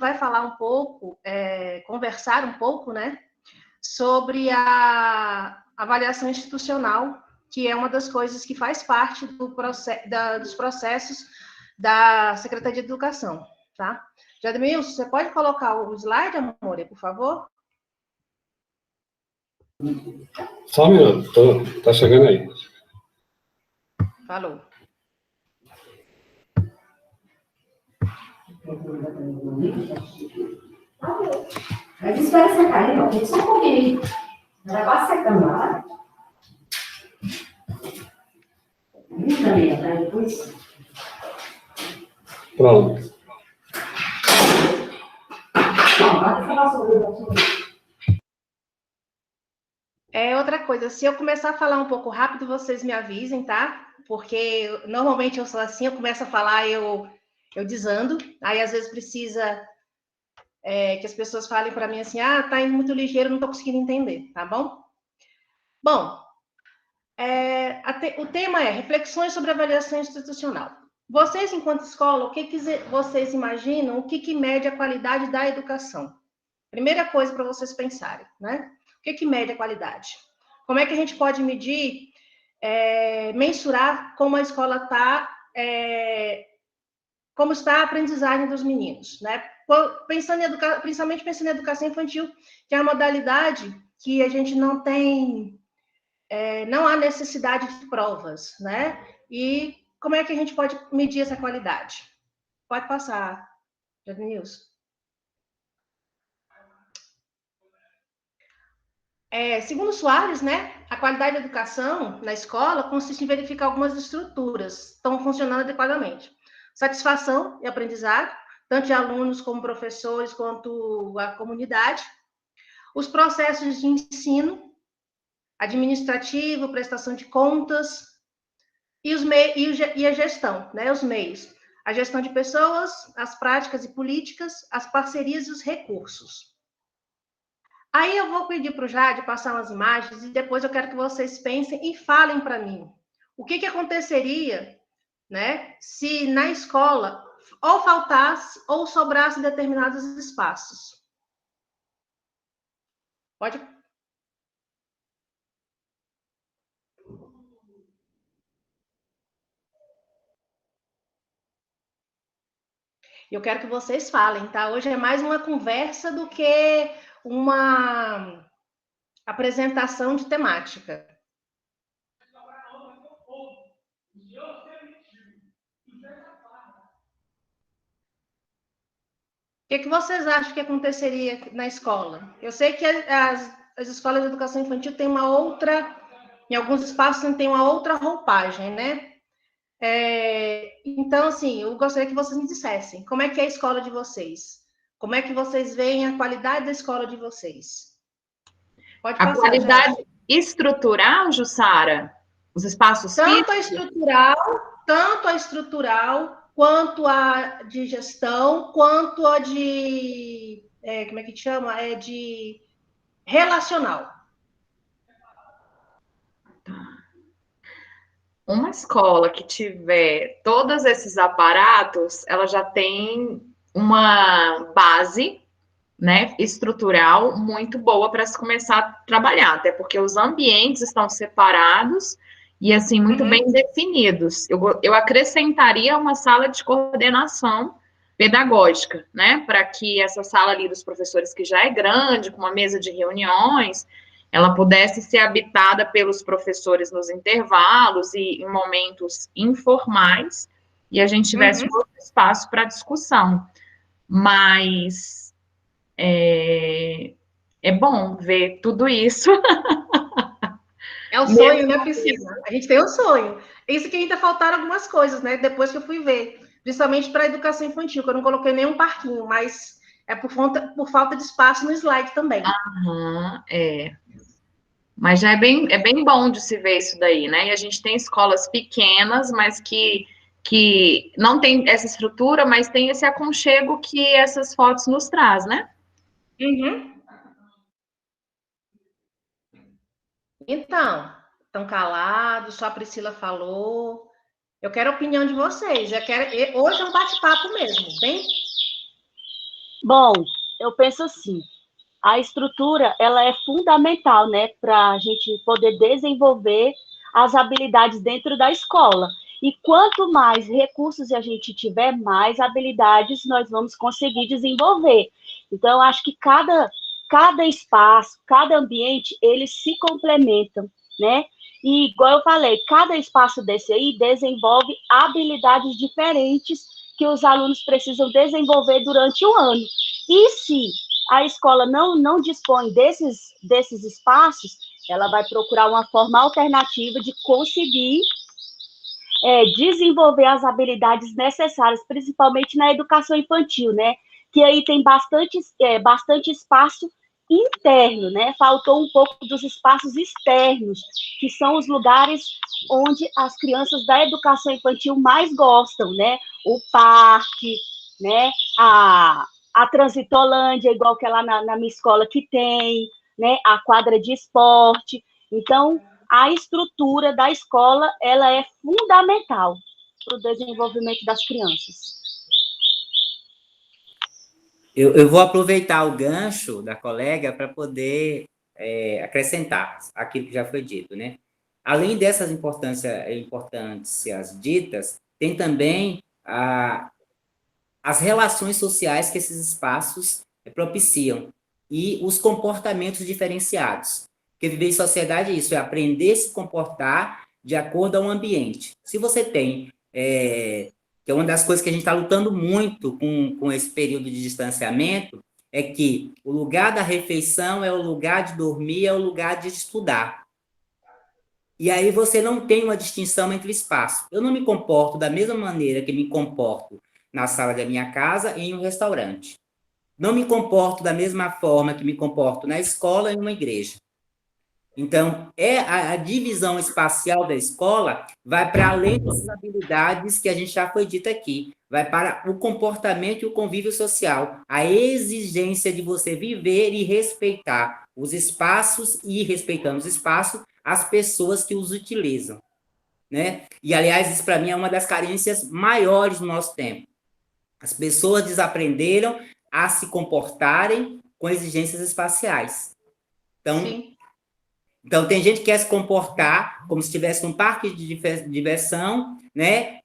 vai falar um pouco, conversar um pouco, né, sobre a avaliação institucional, que é uma das coisas que faz parte dos processos da Secretaria de Educação, tá? Jadmilson, você pode colocar o slide, amor, por favor? Só um minuto, tá chegando aí. Falou. Mas espera secar aí, não. Tem que só comer. Ela vai secando lá. Também, tá? Depois. Pronto. Outra coisa, se eu começar a falar um pouco rápido, vocês me avisem, tá? Porque normalmente eu sou assim, eu começo a falar, eu desando. Aí, às vezes, precisa que as pessoas falem para mim assim, tá indo muito ligeiro, não estou conseguindo entender, tá bom? Bom, o tema é reflexões sobre avaliação institucional. Vocês, enquanto escola, o que vocês imaginam, o que mede a qualidade da educação? Primeira coisa para vocês pensarem, né? O que mede a qualidade? Como é que a gente pode medir, mensurar como a escola está, como está a aprendizagem dos meninos, né? Principalmente pensando em educação infantil, que é uma modalidade que a gente não tem, não há necessidade de provas, né? E como é que a gente pode medir essa qualidade? Pode passar, Jadmilson. Segundo Soares, né, a qualidade da educação na escola consiste em verificar algumas estruturas estão funcionando adequadamente. Satisfação e aprendizado, tanto de alunos como professores, quanto a comunidade. Os processos de ensino, administrativo, prestação de contas, e a gestão, né, os meios. A gestão de pessoas, as práticas e políticas, as parcerias e os recursos. Aí eu vou pedir para o Jade passar umas imagens e depois eu quero que vocês pensem e falem para mim. O que aconteceria, né, se na escola ou faltasse ou sobrasse determinados espaços? Pode. Eu quero que vocês falem, tá? Hoje é mais uma conversa do que uma apresentação de temática. O que vocês acham que aconteceria na escola? Eu sei que as escolas de educação infantil têm uma outra, em alguns espaços tem uma outra roupagem, né? Então, assim, eu gostaria que vocês me dissessem, como é que é a escola de vocês? Como é que vocês veem a qualidade da escola de vocês? Pode passar, a qualidade Jade. Estrutural, Jussara? Os espaços físicos? Tanto a estrutural, quanto a de gestão, quanto a de... como é que chama? De relacional. Uma escola que tiver todos esses aparatos, ela já tem uma base, né, estrutural muito boa para se começar a trabalhar, até porque os ambientes estão separados e, assim, muito bem definidos. Eu acrescentaria uma sala de coordenação pedagógica, né, para que essa sala ali dos professores, que já é grande, com uma mesa de reuniões, ela pudesse ser habitada pelos professores nos intervalos e em momentos informais, e a gente tivesse um outro espaço para discussão. Mas é bom ver tudo isso. É o sonho, né, Priscila? A gente tem um sonho. Isso que ainda faltaram algumas coisas, né? Depois que eu fui ver, principalmente para a educação infantil, que eu não coloquei nenhum parquinho, mas é por falta de espaço no slide também. Mas já é bem bom de se ver isso daí, né? E a gente tem escolas pequenas, mas que não tem essa estrutura, mas tem esse aconchego que essas fotos nos traz, né? Então, estão calados, só a Priscila falou. Eu quero a opinião de vocês. Hoje é um bate-papo mesmo, bem? Bom, eu penso assim, a estrutura, ela é fundamental, né, para a gente poder desenvolver as habilidades dentro da escola. E quanto mais recursos a gente tiver, mais habilidades nós vamos conseguir desenvolver. Então, eu acho que cada espaço, cada ambiente, eles se complementam, né? E, igual eu falei, cada espaço desse aí desenvolve habilidades diferentes que os alunos precisam desenvolver durante o ano. E se a escola não dispõe desses espaços, ela vai procurar uma forma alternativa de conseguir desenvolver as habilidades necessárias, principalmente na educação infantil, né? Que aí tem bastante espaço interno, né? Faltou um pouco dos espaços externos, que são os lugares onde as crianças da educação infantil mais gostam, né? O parque, né? A Transitolândia, igual que é lá na minha escola que tem, né? A quadra de esporte. Então, a estrutura da escola, ela é fundamental para o desenvolvimento das crianças. Eu vou aproveitar o gancho da colega para poder acrescentar aquilo que já foi dito, né? Além dessas importâncias ditas, tem também as relações sociais que esses espaços propiciam e os comportamentos diferenciados. Porque viver em sociedade é isso, é aprender a se comportar de acordo ao ambiente. Se você tem, que é uma das coisas que a gente está lutando muito com esse período de distanciamento, é que o lugar da refeição é o lugar de dormir, é o lugar de estudar. E aí você não tem uma distinção entre espaço. Eu não me comporto da mesma maneira que me comporto na sala da minha casa e em um restaurante. Não me comporto da mesma forma que me comporto na escola e em uma igreja. Então, a divisão espacial da escola vai para além dessas habilidades que a gente já foi dito aqui. Vai para o comportamento e o convívio social. A exigência de você viver e respeitar os espaços e, respeitando os espaços, as pessoas que os utilizam, né? E, aliás, isso para mim é uma das carências maiores no nosso tempo. As pessoas desaprenderam a se comportarem com exigências espaciais. Então, tem gente que quer se comportar como se estivesse num parque de diversão, né?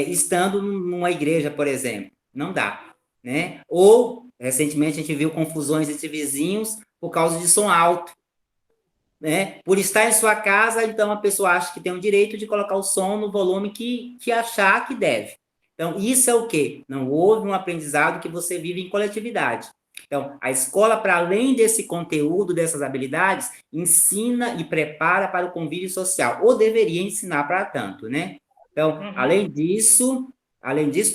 Estando numa igreja, por exemplo. Não dá, né? Ou, recentemente, a gente viu confusões entre vizinhos por causa de som alto, né? Por estar em sua casa, então a pessoa acha que tem o direito de colocar o som no volume que achar que deve. Então, isso é o quê? Não houve um aprendizado que você vive em coletividade. Então, a escola, para além desse conteúdo, dessas habilidades, ensina e prepara para o convívio social, ou deveria ensinar para tanto, né? Então, além disso,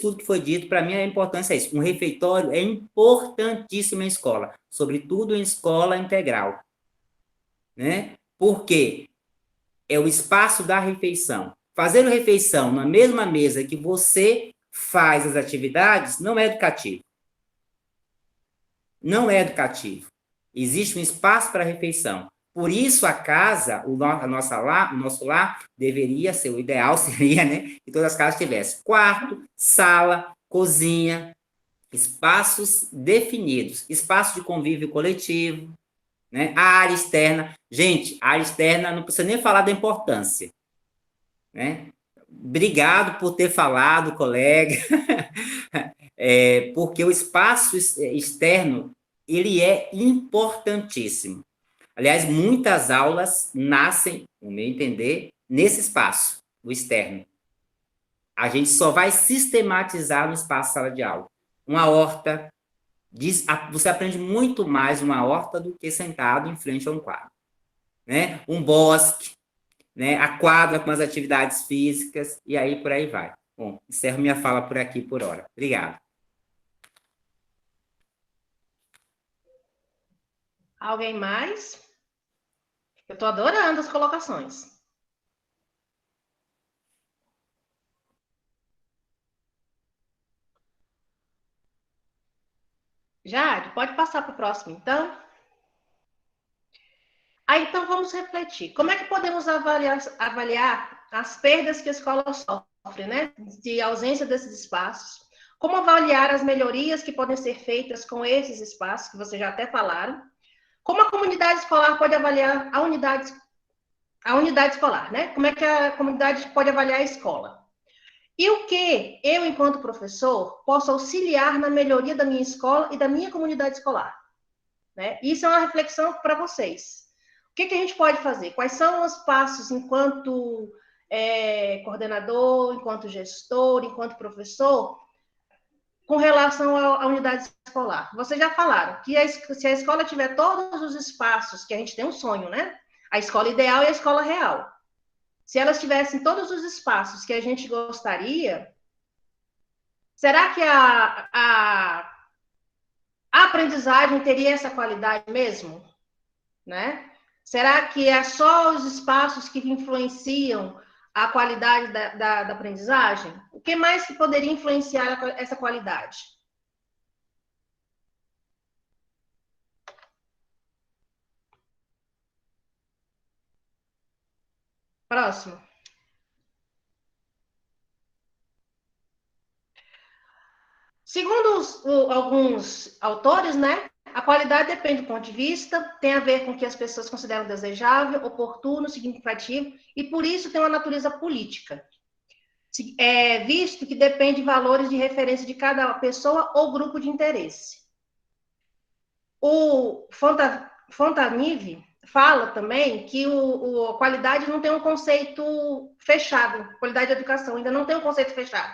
tudo que foi dito, para mim a importância é isso. Um refeitório é importantíssimo em escola, sobretudo em escola integral, né? Porque é o espaço da refeição. Fazendo refeição na mesma mesa que você faz as atividades não é educativo. Não é educativo. Existe um espaço para refeição. Por isso, a casa, o nosso lar, deveria ser, o ideal seria, né, que todas as casas tivessem quarto, sala, cozinha, espaços definidos, espaço de convívio coletivo, né, a área externa. Gente, a área externa não precisa nem falar da importância, né? Obrigado por ter falado, colega. Porque o espaço externo, ele é importantíssimo. Aliás, muitas aulas nascem, no meu entender, nesse espaço, o externo. A gente só vai sistematizar no espaço sala de aula. Uma horta, você aprende muito mais numa horta do que sentado em frente a um quadro, né? Um bosque, né? A quadra com as atividades físicas, e aí por aí vai. Bom, encerro minha fala por aqui por hora. Obrigado. Alguém mais? Eu estou adorando as colocações. Jade, pode passar para o próximo, então? Então, vamos refletir. Como é que podemos avaliar as perdas que a escola sofre, né? De ausência desses espaços, como avaliar as melhorias que podem ser feitas com esses espaços, que vocês já até falaram, como a comunidade escolar pode avaliar a unidade escolar, né? Como é que a comunidade pode avaliar a escola? E o que eu, enquanto professor, posso auxiliar na melhoria da minha escola e da minha comunidade escolar? Né? Isso é uma reflexão para vocês. O que a gente pode fazer? Quais são os passos enquanto coordenador, enquanto gestor, enquanto professor, com relação à unidade escolar? Vocês já falaram que se a escola tiver todos os espaços, que a gente tem um sonho, né? A escola ideal e a escola real. Se elas tivessem todos os espaços que a gente gostaria, será que a aprendizagem teria essa qualidade mesmo? Né? Será que é só os espaços que influenciam a qualidade da aprendizagem? O que mais que poderia influenciar essa qualidade? Próximo. Segundo alguns autores, né, a qualidade depende do ponto de vista, tem a ver com o que as pessoas consideram desejável, oportuno, significativo, e por isso tem uma natureza política, visto que depende de valores de referência de cada pessoa ou grupo de interesse. O Fontanive fala também que a qualidade não tem um conceito fechado, qualidade da educação ainda não tem um conceito fechado,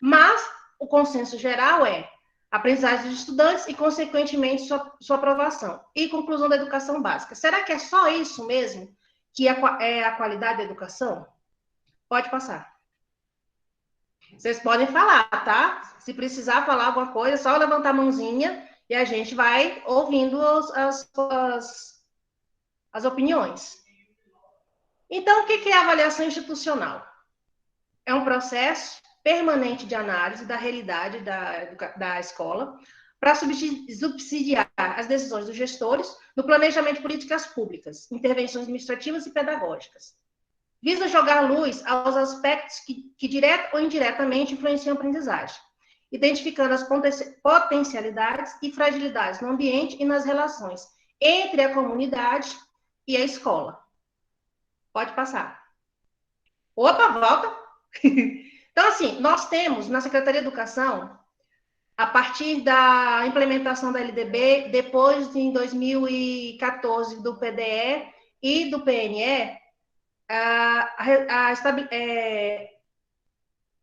mas o consenso geral é aprendizagem dos estudantes e, consequentemente, sua aprovação. E conclusão da educação básica. Será que é só isso mesmo que é a qualidade da educação? Pode passar. Vocês podem falar, tá? Se precisar falar alguma coisa, é só levantar a mãozinha e a gente vai ouvindo as opiniões. Então, o que é a avaliação institucional? É um processo permanente de análise da realidade da escola para subsidiar as decisões dos gestores no planejamento de políticas públicas, intervenções administrativas e pedagógicas. Visa jogar luz aos aspectos que direto ou indiretamente influenciam a aprendizagem, identificando as potencialidades e fragilidades no ambiente e nas relações entre a comunidade e a escola. Pode passar. Opa, volta! Então, assim, nós temos na Secretaria de Educação, a partir da implementação da LDB, depois em 2014 do PDE e do PNE,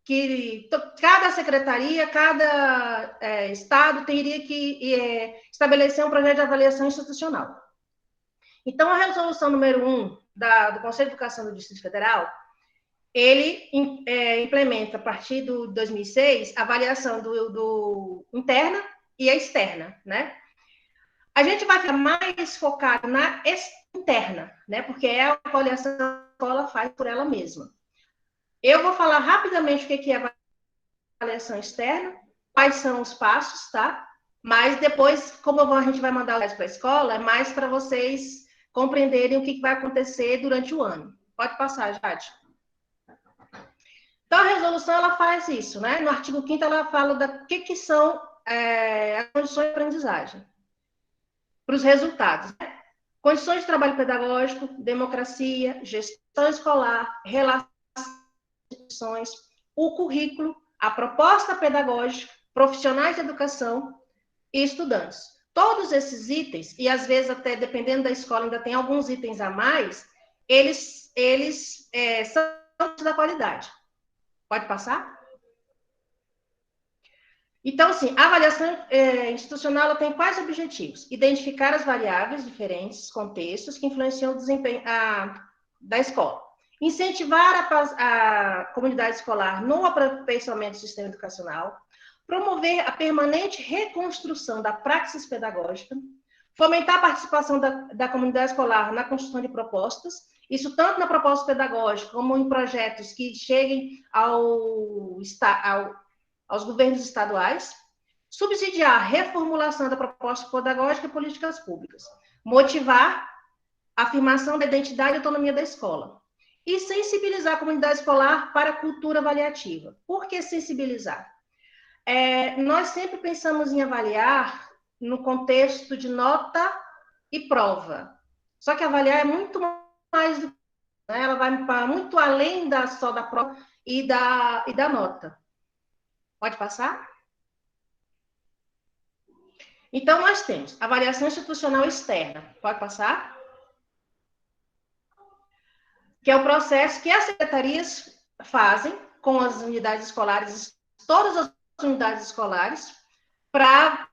que cada secretaria, cada estado teria que estabelecer um projeto de avaliação institucional. Então, a resolução número 1 do Conselho de Educação do Distrito Federal, ele implementa, a partir do 2006, a avaliação do interna e a externa, né? A gente vai ficar mais focado na interna, né? Porque é a avaliação que a escola faz por ela mesma. Eu vou falar rapidamente o que é a avaliação externa, quais são os passos, tá? Mas depois, como a gente vai mandar para a escola, é mais para vocês compreenderem o que vai acontecer durante o ano. Pode passar, Jade. Então, a resolução, ela faz isso, né? No artigo 5º, ela fala do que são as condições de aprendizagem para os resultados, né? Condições de trabalho pedagógico, democracia, gestão escolar, relações, o currículo, a proposta pedagógica, profissionais de educação e estudantes. Todos esses itens, e às vezes até dependendo da escola ainda tem alguns itens a mais, eles são da qualidade. Pode passar? Então, assim, a avaliação institucional ela tem quais objetivos? Identificar as variáveis diferentes, contextos que influenciam o desempenho da escola. Incentivar a comunidade escolar no aperfeiçoamento do sistema educacional. Promover a permanente reconstrução da praxis pedagógica. Fomentar a participação da comunidade escolar na construção de propostas. Isso tanto na proposta pedagógica, como em projetos que cheguem aos governos estaduais. Subsidiar a reformulação da proposta pedagógica e políticas públicas. Motivar a afirmação da identidade e autonomia da escola. E sensibilizar a comunidade escolar para a cultura avaliativa. Por que sensibilizar? nós sempre pensamos em avaliar no contexto de nota e prova. Só que avaliar é muito mais do que, né? Ela vai para muito além só da prova e da nota. Pode passar? Então, nós temos avaliação institucional externa. Pode passar? Que é o processo que as secretarias fazem com as unidades escolares, todas as unidades escolares, para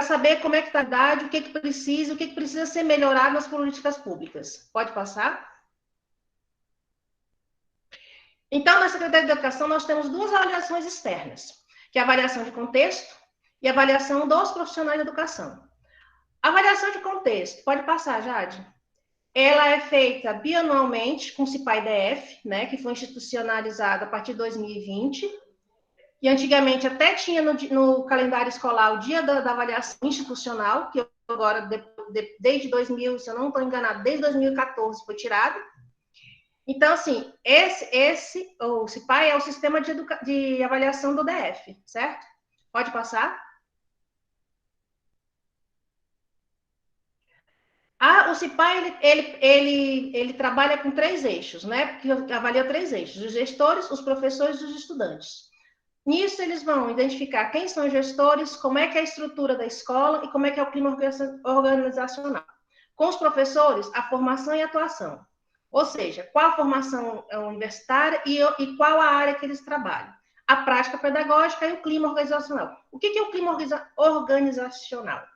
saber como é que está a idade, o que precisa ser melhorado nas políticas públicas. Pode passar? Então, na Secretaria de Educação, nós temos duas avaliações externas, que é a avaliação de contexto e a avaliação dos profissionais de educação. A avaliação de contexto, pode passar, Jade? Ela é feita bianualmente com o CIPA-IDF, né, que foi institucionalizado a partir de 2020, e antigamente até tinha no calendário escolar o dia da avaliação institucional, que agora, desde 2000, se eu não estou enganado, desde 2014 foi tirado. Então, assim, o CIPA é o sistema de avaliação do DF, certo? Pode passar? O CIPA, ele trabalha com 3 eixos, né? Porque avalia 3 eixos, os gestores, os professores e os estudantes. Nisso, eles vão identificar quem são os gestores, como é que é a estrutura da escola e como é que é o clima organizacional. Com os professores, a formação e a atuação. Ou seja, qual a formação universitária e qual a área que eles trabalham. A prática pedagógica e o clima organizacional. O que é o clima organizacional?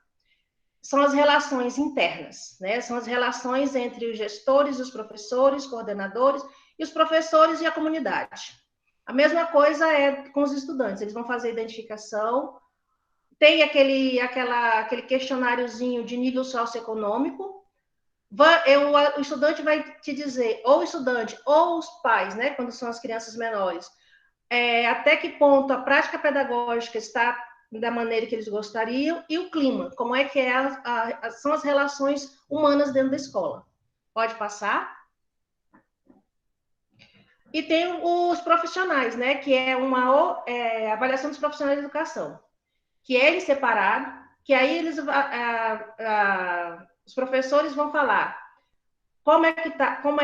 São as relações internas, né? São as relações entre os gestores, os professores, coordenadores e os professores e a comunidade. A mesma coisa é com os estudantes, eles vão fazer identificação, tem aquele questionáriozinho de nível socioeconômico, o estudante vai te dizer, ou o estudante, ou os pais, né, quando são as crianças menores, até que ponto a prática pedagógica está da maneira que eles gostariam, e o clima, como é que são as relações humanas dentro da escola. Pode passar? E tem os profissionais, né, que é uma avaliação dos profissionais de educação, que é ele separado, que aí os professores vão falar como é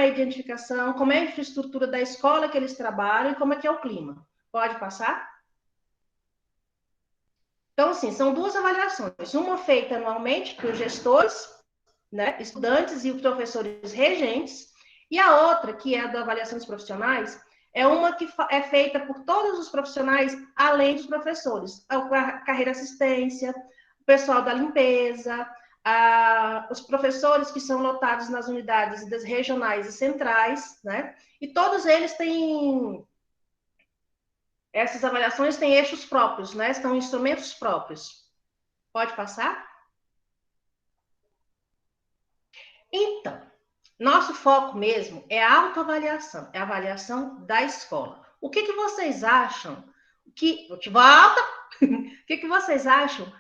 a identificação, como é a infraestrutura da escola que eles trabalham e como é que é o clima. Pode passar? Então, assim, são 2 avaliações. Uma feita anualmente para os gestores, né, estudantes e os professores regentes, e a outra, que é a da avaliação dos profissionais, é uma que é feita por todos os profissionais, além dos professores. A carreira assistência, o pessoal da limpeza, os professores que são lotados nas unidades regionais e centrais, né? E todos eles têm... Essas avaliações têm eixos próprios, né? São instrumentos próprios. Pode passar? Então, nosso foco mesmo é a autoavaliação, é a avaliação da escola. O que vocês acham? Volta! O que vocês acham?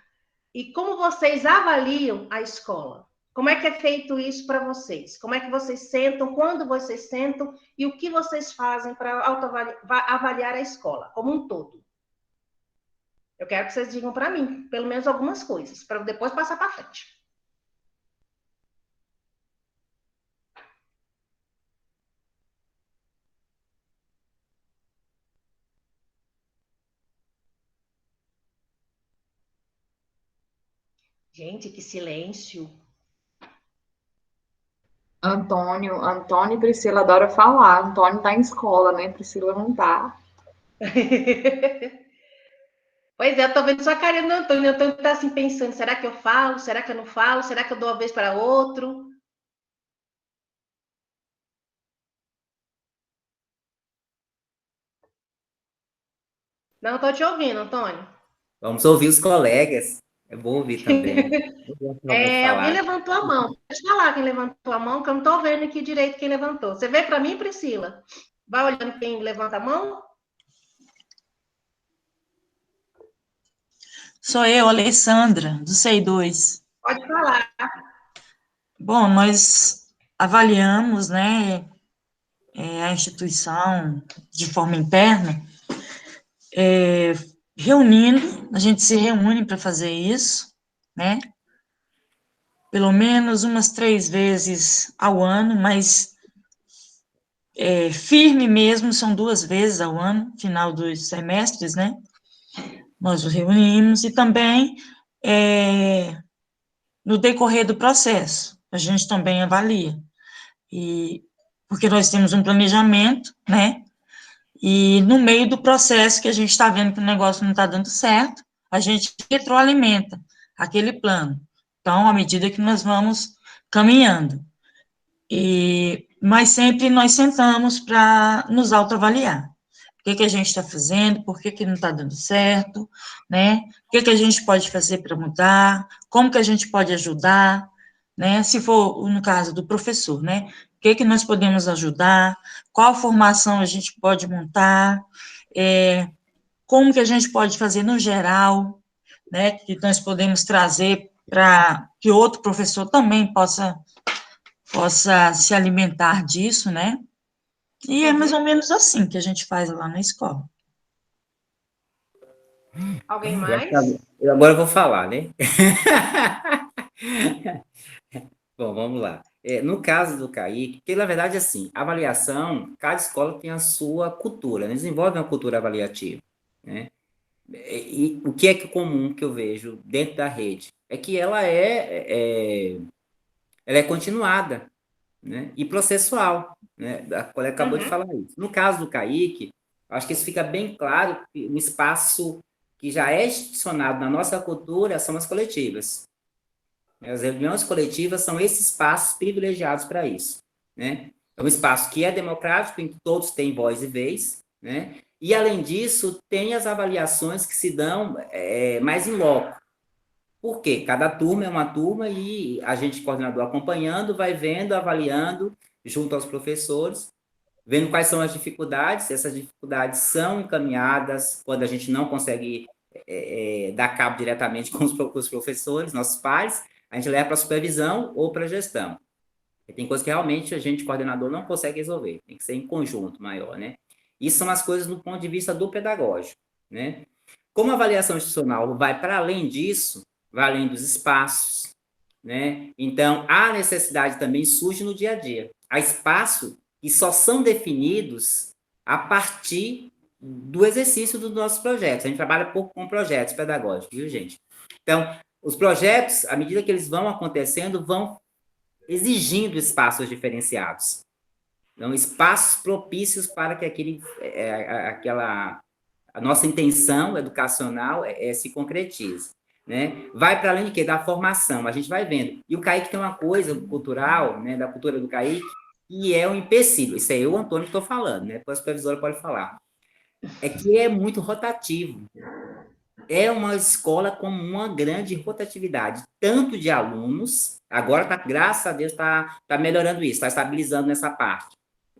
E como vocês avaliam a escola? Como é que é feito isso para vocês? Como é que vocês sentam? Quando vocês sentam? E o que vocês fazem para avaliar a escola como um todo? Eu quero que vocês digam para mim, pelo menos algumas coisas, para depois passar para frente. Gente, que silêncio. Antônio e Priscila adoram falar. Antônio está em escola, né? Priscila não está. Pois é, eu tô vendo só a carinha do Antônio. O Antônio tá assim pensando, será que eu falo? Será que eu não falo? Será que eu dou uma vez para outro? Não tô te ouvindo, Antônio. Vamos ouvir os colegas. É bom ouvir também. Alguém levantou a mão. Pode falar quem levantou a mão, que eu não tô vendo aqui direito quem levantou. Você vê para mim, Priscila? Vai olhando quem levanta a mão? Sou eu, Alessandra, do CEI2. Pode falar. Bom, nós avaliamos, né, a instituição de forma interna, reunindo, a gente se reúne para fazer isso, né? Pelo menos umas 3 vezes ao ano, mas firme mesmo, são 2 vezes ao ano, final dos semestres, né? Nós nos reunimos e também no decorrer do processo, a gente também avalia. Porque nós temos um planejamento, né? E no meio do processo que a gente está vendo que o negócio não está dando certo, a gente retroalimenta aquele plano. Então, à medida que nós vamos caminhando. Mas sempre nós sentamos para nos autoavaliar. O que a gente está fazendo, por que não está dando certo, né? O que a gente pode fazer para mudar, como que a gente pode ajudar, né? Se for no caso do professor, né? O que nós podemos ajudar, qual formação a gente pode montar, como que a gente pode fazer no geral, né? Que nós podemos trazer para que outro professor também possa se alimentar disso, né? E é mais ou menos assim que a gente faz lá na escola. Alguém mais? Agora eu vou falar, né? Bom, vamos lá. No caso do Kaique, porque na verdade, assim, avaliação, cada escola tem a sua cultura, né? Desenvolve uma cultura avaliativa, né? E o que é que comum que eu vejo dentro da rede é que ela é continuada, né? E processual, né? A colega acabou de falar isso. No caso do Kaique, acho que isso fica bem claro que um espaço que já é institucionado na nossa cultura são as coletivas. As reuniões coletivas são esses espaços privilegiados para isso, né? É um espaço que é democrático, em que todos têm voz e vez, né? E, além disso, tem as avaliações que se dão mais em loco. Por quê? Cada turma é uma turma e a gente, coordenador, acompanhando, vai vendo, avaliando, junto aos professores, vendo quais são as dificuldades. Essas dificuldades são encaminhadas quando a gente não consegue dar cabo diretamente com os professores, nossos pares, a gente leva para a supervisão ou para a gestão. E tem coisas que realmente a gente, coordenador, não consegue resolver, tem que ser em conjunto maior, né? Isso são as coisas do ponto de vista do pedagógico, né? Como a avaliação institucional vai para além disso, vai além dos espaços, né? Então, a necessidade também surge no dia a dia. Há espaços que só são definidos a partir do exercício dos nossos projetos. A gente trabalha pouco com projetos pedagógicos, viu, gente? Então, os projetos, à medida que eles vão acontecendo, vão exigindo espaços diferenciados. Então, espaços propícios para que a nossa intenção educacional se concretize, né? Vai para além de quê? Da formação, a gente vai vendo. E o Kaique tem uma coisa cultural, né, da cultura do Kaique, que é um empecilho. Isso é eu, Antônio, que estou falando, né? Depois a supervisora pode falar. É que é muito rotativo. É uma escola com uma grande rotatividade, tanto de alunos, agora, graças a Deus, está melhorando isso, está estabilizando nessa parte.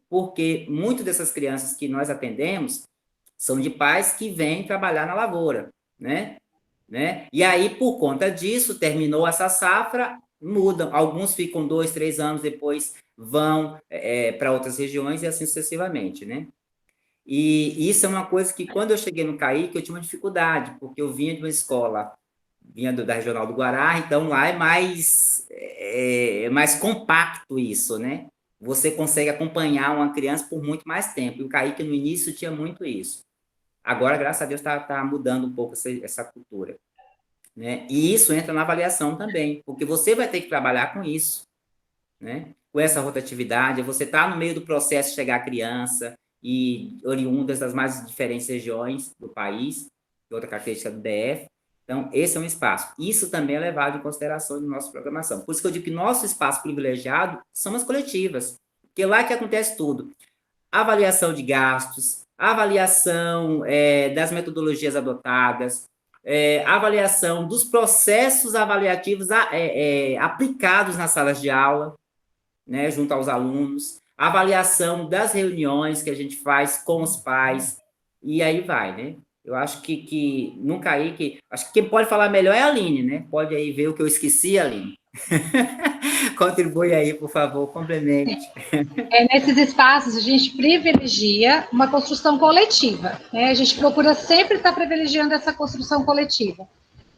Porque muitas dessas crianças que nós atendemos são de pais que vêm trabalhar na lavoura, né? E aí, por conta disso, terminou essa safra, mudam. Alguns ficam 2, 3 anos, depois vão para outras regiões e assim sucessivamente, né? E isso é uma coisa que, quando eu cheguei no Kaique, eu tinha uma dificuldade, porque eu vinha de uma escola, vinha da Regional do Guará, então lá é mais compacto isso, né? Você consegue acompanhar uma criança por muito mais tempo. E o Kaique, no início, tinha muito isso. Agora, graças a Deus, está mudando um pouco essa cultura, né? E isso entra na avaliação também, porque você vai ter que trabalhar com isso, né? Com essa rotatividade, você está no meio do processo de chegar a criança e oriundas das mais diferentes regiões do país, outra característica do DF. Então, esse é um espaço. Isso também é levado em consideração na nossa programação. Por isso que eu digo que nosso espaço privilegiado são as coletivas, porque lá que acontece tudo. Avaliação de gastos, avaliação das metodologias adotadas, avaliação dos processos avaliativos aplicados nas salas de aula, né, junto aos alunos, avaliação das reuniões que a gente faz com os pais, e aí vai, né? Eu acho que no Kaique, acho que quem pode falar melhor é a Aline, né? Pode aí ver o que eu esqueci, Aline. Contribui aí, por favor, complemente. Nesses espaços, a gente privilegia uma construção coletiva, né? A gente procura sempre estar privilegiando essa construção coletiva.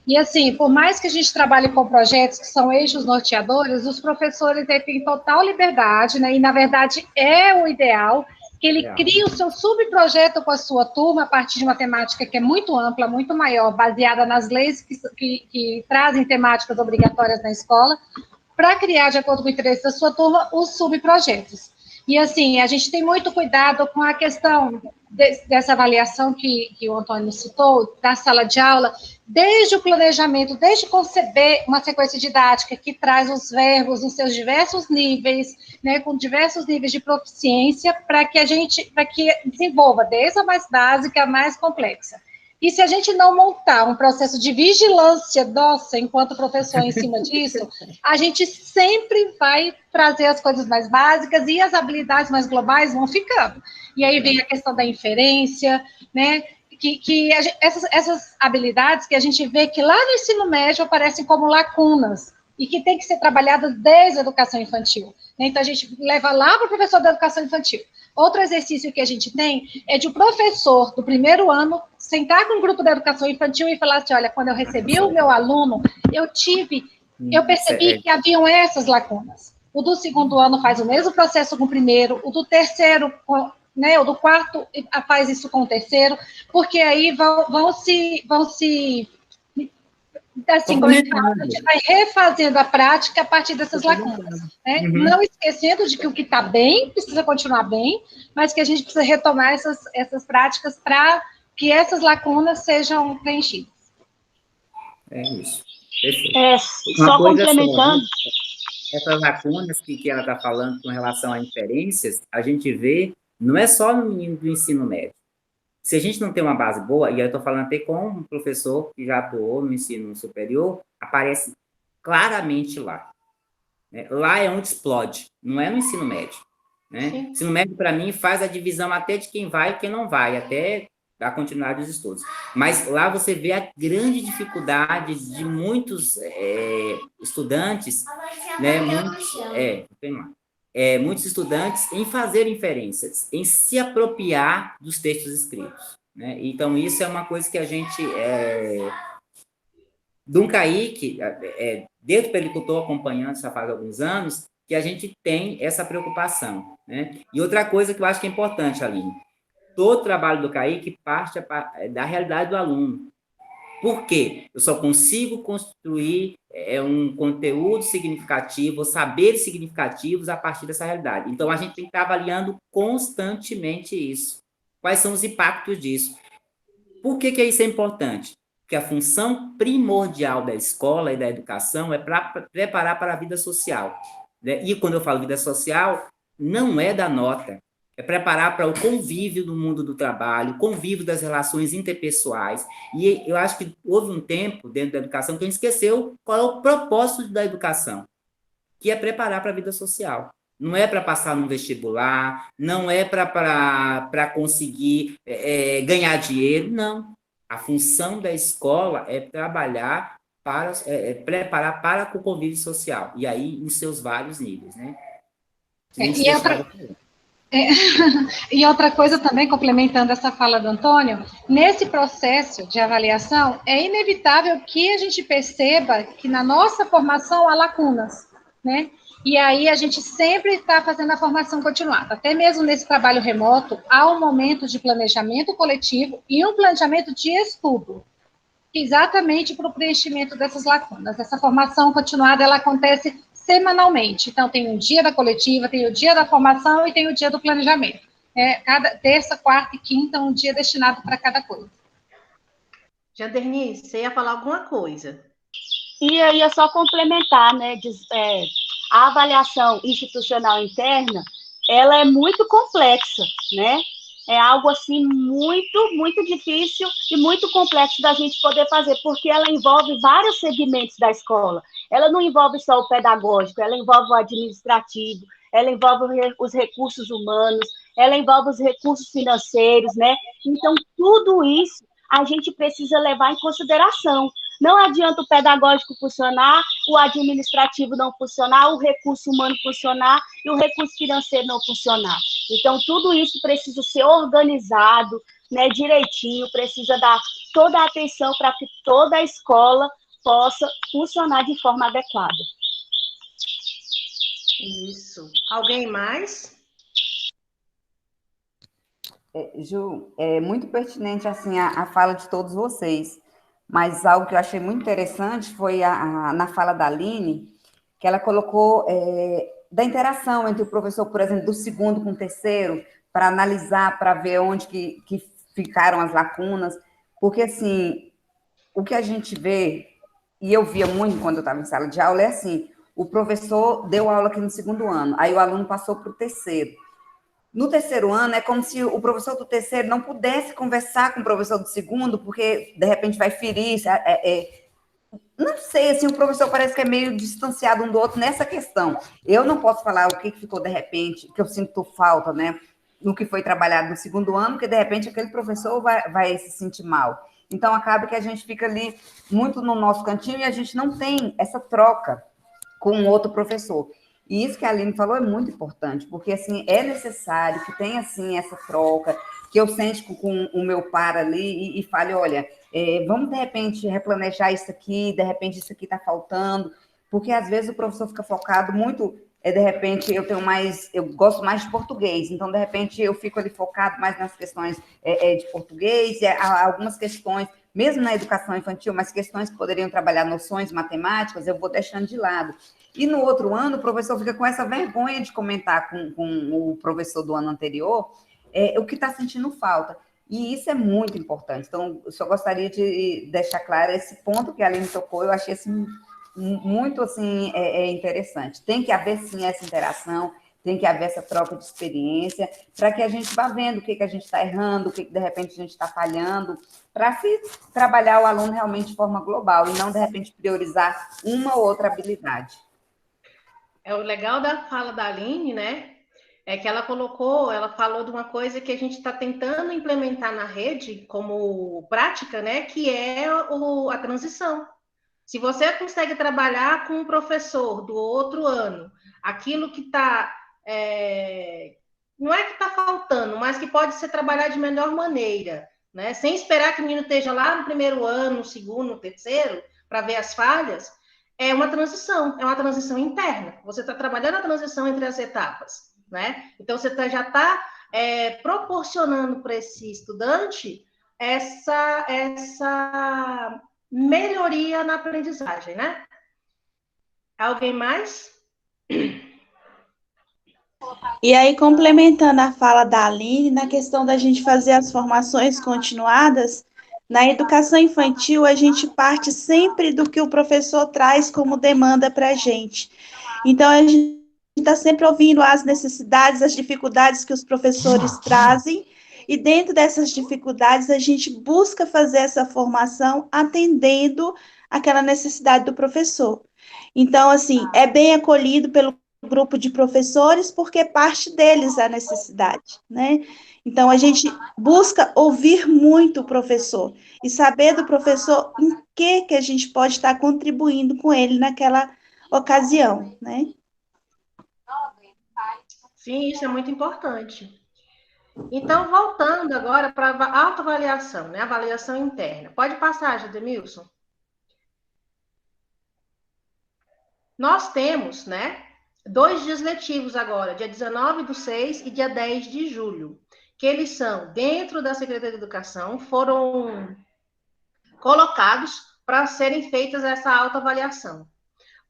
E, assim, por mais que a gente trabalhe com projetos que são eixos norteadores, os professores têm total liberdade, né? E, na verdade, é o ideal que ele crie o seu subprojeto com a sua turma a partir de uma temática que é muito ampla, muito maior, baseada nas leis que trazem temáticas obrigatórias na escola, para criar, de acordo com o interesse da sua turma, os subprojetos. E, assim, a gente tem muito cuidado com a questão dessa avaliação que o Antônio citou, da sala de aula, desde o planejamento, desde conceber uma sequência didática que traz os verbos em seus diversos níveis, né, com diversos níveis de proficiência, para que desenvolva desde a mais básica à mais complexa. E se a gente não montar um processo de vigilância nossa, enquanto professor, em cima disso, a gente sempre vai trazer as coisas mais básicas e as habilidades mais globais vão ficando. E aí vem a questão da inferência, né? Essas habilidades que a gente vê que lá no ensino médio aparecem como lacunas e que tem que ser trabalhadas desde a educação infantil. Então, a gente leva lá para o professor da educação infantil. Outro exercício que a gente tem é de o professor do primeiro ano sentar com o grupo da educação infantil e falar assim, olha, quando eu recebi o meu aluno, eu percebi que haviam essas lacunas. O do segundo ano faz o mesmo processo com o primeiro, o do terceiro, né, o do quarto faz isso com o terceiro, porque aí vão se assim, a gente vai refazendo a prática a partir dessas lacunas, né? Não esquecendo de que o que está bem precisa continuar bem, mas que a gente precisa retomar essas práticas para que essas lacunas sejam preenchidas. É isso. Perfeito. Só complementando. Essas lacunas que ela está falando com relação a inferências, a gente vê, não é só no menino do ensino médio. Se a gente não tem uma base boa, e aí eu estou falando até com um professor que já atuou no ensino superior, aparece claramente lá. Né? Lá é onde explode, não é no ensino médio. Né? Ensino médio, para mim, faz a divisão até de quem vai e quem não vai, até a continuidade dos estudos. Mas lá você vê a grande dificuldade de muitos estudantes, né? Muitos estudantes em fazer inferências, em se apropriar dos textos escritos. Né? Então, isso é uma coisa que a gente, do CAIC, desde o período que eu estou acompanhando, já faz alguns anos, que a gente tem essa preocupação. Né? E outra coisa que eu acho que é importante, Aline, todo trabalho do CAIC parte da realidade do aluno. Por quê? Eu só consigo construir um conteúdo significativo, saberes significativos a partir dessa realidade. Então, a gente tem que estar avaliando constantemente isso. Quais são os impactos disso? Por que isso é importante? Porque a função primordial da escola e da educação é para preparar para a vida social. Né? E quando eu falo vida social, não é da nota. É preparar para o convívio do mundo do trabalho, convívio das relações interpessoais. E eu acho que houve um tempo dentro da educação que a gente esqueceu qual é o propósito da educação, que é preparar para a vida social. Não é para passar no vestibular, não é para conseguir ganhar dinheiro, não. A função da escola é trabalhar para preparar para o convívio social, e aí em seus vários níveis. Né? E outra coisa também, complementando essa fala do Antônio, nesse processo de avaliação, é inevitável que a gente perceba que na nossa formação há lacunas, né? E aí a gente sempre está fazendo a formação continuada. Até mesmo nesse trabalho remoto, há um momento de planejamento coletivo e um planejamento de estudo, exatamente para o preenchimento dessas lacunas. Essa formação continuada, ela acontece semanalmente. Então, tem um dia da coletiva, tem o dia da formação e tem o dia do planejamento. Cada terça, quarta e quinta, um dia destinado para cada coisa. Janderni, você ia falar alguma coisa? E eu ia só complementar, né? A avaliação institucional interna, ela é muito complexa, né? É algo, assim, muito, muito difícil e muito complexo da gente poder fazer, porque ela envolve vários segmentos da escola. Ela não envolve só o pedagógico, ela envolve o administrativo, ela envolve os recursos humanos, ela envolve os recursos financeiros, né? Então, tudo isso a gente precisa levar em consideração, Não adianta o pedagógico funcionar, o administrativo não funcionar, o recurso humano funcionar e o recurso financeiro não funcionar. Então, tudo isso precisa ser organizado, né, direitinho, precisa dar toda a atenção para que toda a escola possa funcionar de forma adequada. Isso. Alguém mais? Ju, é muito pertinente assim a fala de todos vocês, mas algo que eu achei muito interessante foi na fala da Aline, que ela colocou da interação entre o professor, por exemplo, do segundo com o terceiro, para analisar, para ver onde que ficaram as lacunas, porque assim, o que a gente vê, e eu via muito quando eu estava em sala de aula, é assim, o professor deu aula aqui no segundo ano, aí o aluno passou para o terceiro. No terceiro ano, é como se o professor do terceiro não pudesse conversar com o professor do segundo, porque, de repente, vai ferir. Não sei, assim, o professor parece que é meio distanciado um do outro nessa questão. Eu não posso falar o que ficou, de repente, que eu sinto falta, né, no que foi trabalhado no segundo ano, porque, de repente, aquele professor vai se sentir mal. Então, acaba que a gente fica ali muito no nosso cantinho e a gente não tem essa troca com outro professor. E isso que a Aline falou é muito importante, porque, assim, é necessário que tenha, assim, essa troca, que eu sente com o meu par ali e fale, olha, vamos, de repente, replanejar isso aqui, de repente, isso aqui está faltando, porque, às vezes, o professor fica focado muito, de repente, eu gosto mais de português, então, de repente, eu fico ali focado mais nas questões de português, algumas questões, mesmo na educação infantil, mas questões que poderiam trabalhar noções matemáticas, eu vou deixando de lado. E no outro ano, o professor fica com essa vergonha de comentar com o professor do ano anterior o que está sentindo falta. E isso é muito importante. Então, eu só gostaria de deixar claro esse ponto que a Aline tocou, eu achei assim, muito assim, interessante. Tem que haver, sim, essa interação, tem que haver essa troca de experiência, para que a gente vá vendo o que a gente está errando, o que de repente a gente está falhando, para se trabalhar o aluno realmente de forma global, e não, de repente, priorizar uma ou outra habilidade. O legal da fala da Aline, né, é que ela falou de uma coisa que a gente está tentando implementar na rede como prática, né, que é a transição. Se você consegue trabalhar com um professor do outro ano, aquilo que está... não é que está faltando, mas que pode ser trabalhado de melhor maneira, né, sem esperar que o menino esteja lá no primeiro ano, no segundo, no terceiro, para ver as falhas, é uma transição interna. Você está trabalhando a transição entre as etapas, né? Então, você já está proporcionando para esse estudante essa melhoria na aprendizagem, né? Alguém mais? E aí, complementando a fala da Aline, na questão da gente fazer as formações continuadas, na educação infantil, a gente parte sempre do que o professor traz como demanda para a gente. Então, a gente está sempre ouvindo as necessidades, as dificuldades que os professores trazem, e dentro dessas dificuldades, a gente busca fazer essa formação atendendo aquela necessidade do professor. Então, assim, é bem acolhido pelo grupo de professores, porque parte deles a necessidade, né? Então, a gente busca ouvir muito o professor e saber do professor em que a gente pode estar contribuindo com ele naquela ocasião, né? Sim, isso é muito importante. Então, voltando agora para a autoavaliação, né? Avaliação interna. Pode passar, Jademilson. Nós temos, né, 2 dias letivos agora, dia 19/6 e dia 10 de julho, que eles são, dentro da Secretaria de Educação, foram colocados para serem feitas essa autoavaliação.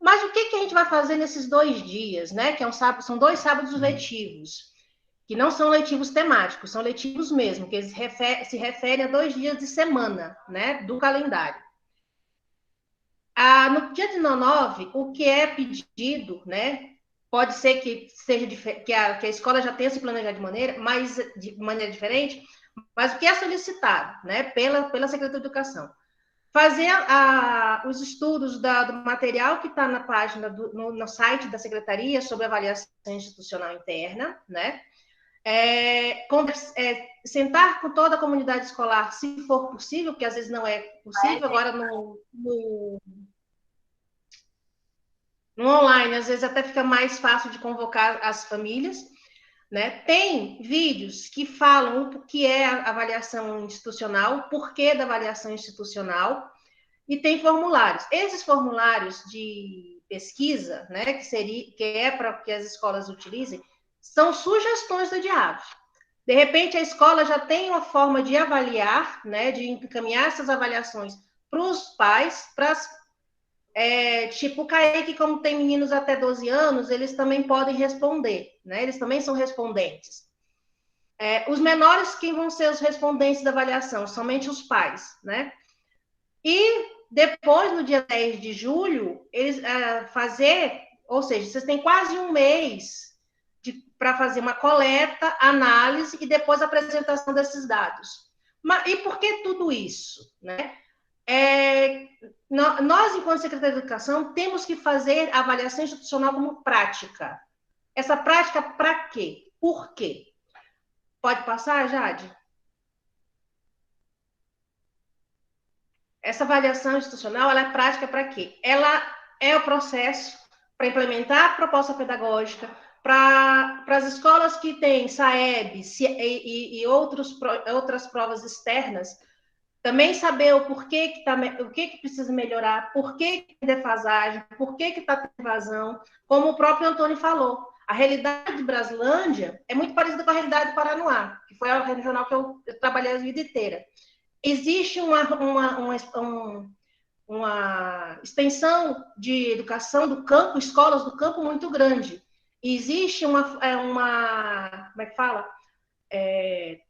Mas o que a gente vai fazer nesses 2 dias, né? Que são 2 sábados letivos, que não são letivos temáticos, são letivos mesmo, que eles se referem a 2 dias de semana, né, do calendário. No dia 19, o que é pedido, né? Pode ser que seja que a escola já tenha se planejado de maneira diferente, mas o que é solicitado, né, pela Secretaria de Educação? Fazer os estudos do material que está na página no site da Secretaria sobre avaliação institucional interna, né? sentar com toda a comunidade escolar, se for possível, porque às vezes não é possível, agora no online, às vezes até fica mais fácil de convocar as famílias, né? Tem vídeos que falam o que é a avaliação institucional, o porquê da avaliação institucional, e tem formulários. Esses formulários de pesquisa, né, que é para que as escolas utilizem, são sugestões da DIAV. De repente, a escola já tem uma forma de avaliar, né, de encaminhar essas avaliações para os pais, tipo o Kaique, como tem meninos até 12 anos, eles também podem responder, né? Eles também são respondentes. Os menores, quem vão ser os respondentes da avaliação? Somente os pais, né? E depois, no dia 10 de julho, eles ou seja, vocês têm quase um mês para fazer uma coleta, análise e depois apresentação desses dados. E por que tudo isso, né? Nós, enquanto Secretaria de Educação, temos que fazer a avaliação institucional como prática. Essa prática para quê? Por quê? Pode passar, Jade? Essa avaliação institucional, ela é prática para quê? Ela é o processo para implementar a proposta pedagógica, para as escolas que têm SAEB e outras provas externas, também saber o porquê o que precisa melhorar, por que tem defasagem, por que está tendo evasão, como o próprio Antônio falou. A realidade de Brasilândia é muito parecida com a realidade do Paranoá, que foi a regional que eu trabalhei a vida inteira. Existe uma extensão de educação do campo, escolas do campo muito grande. Existe como é que fala?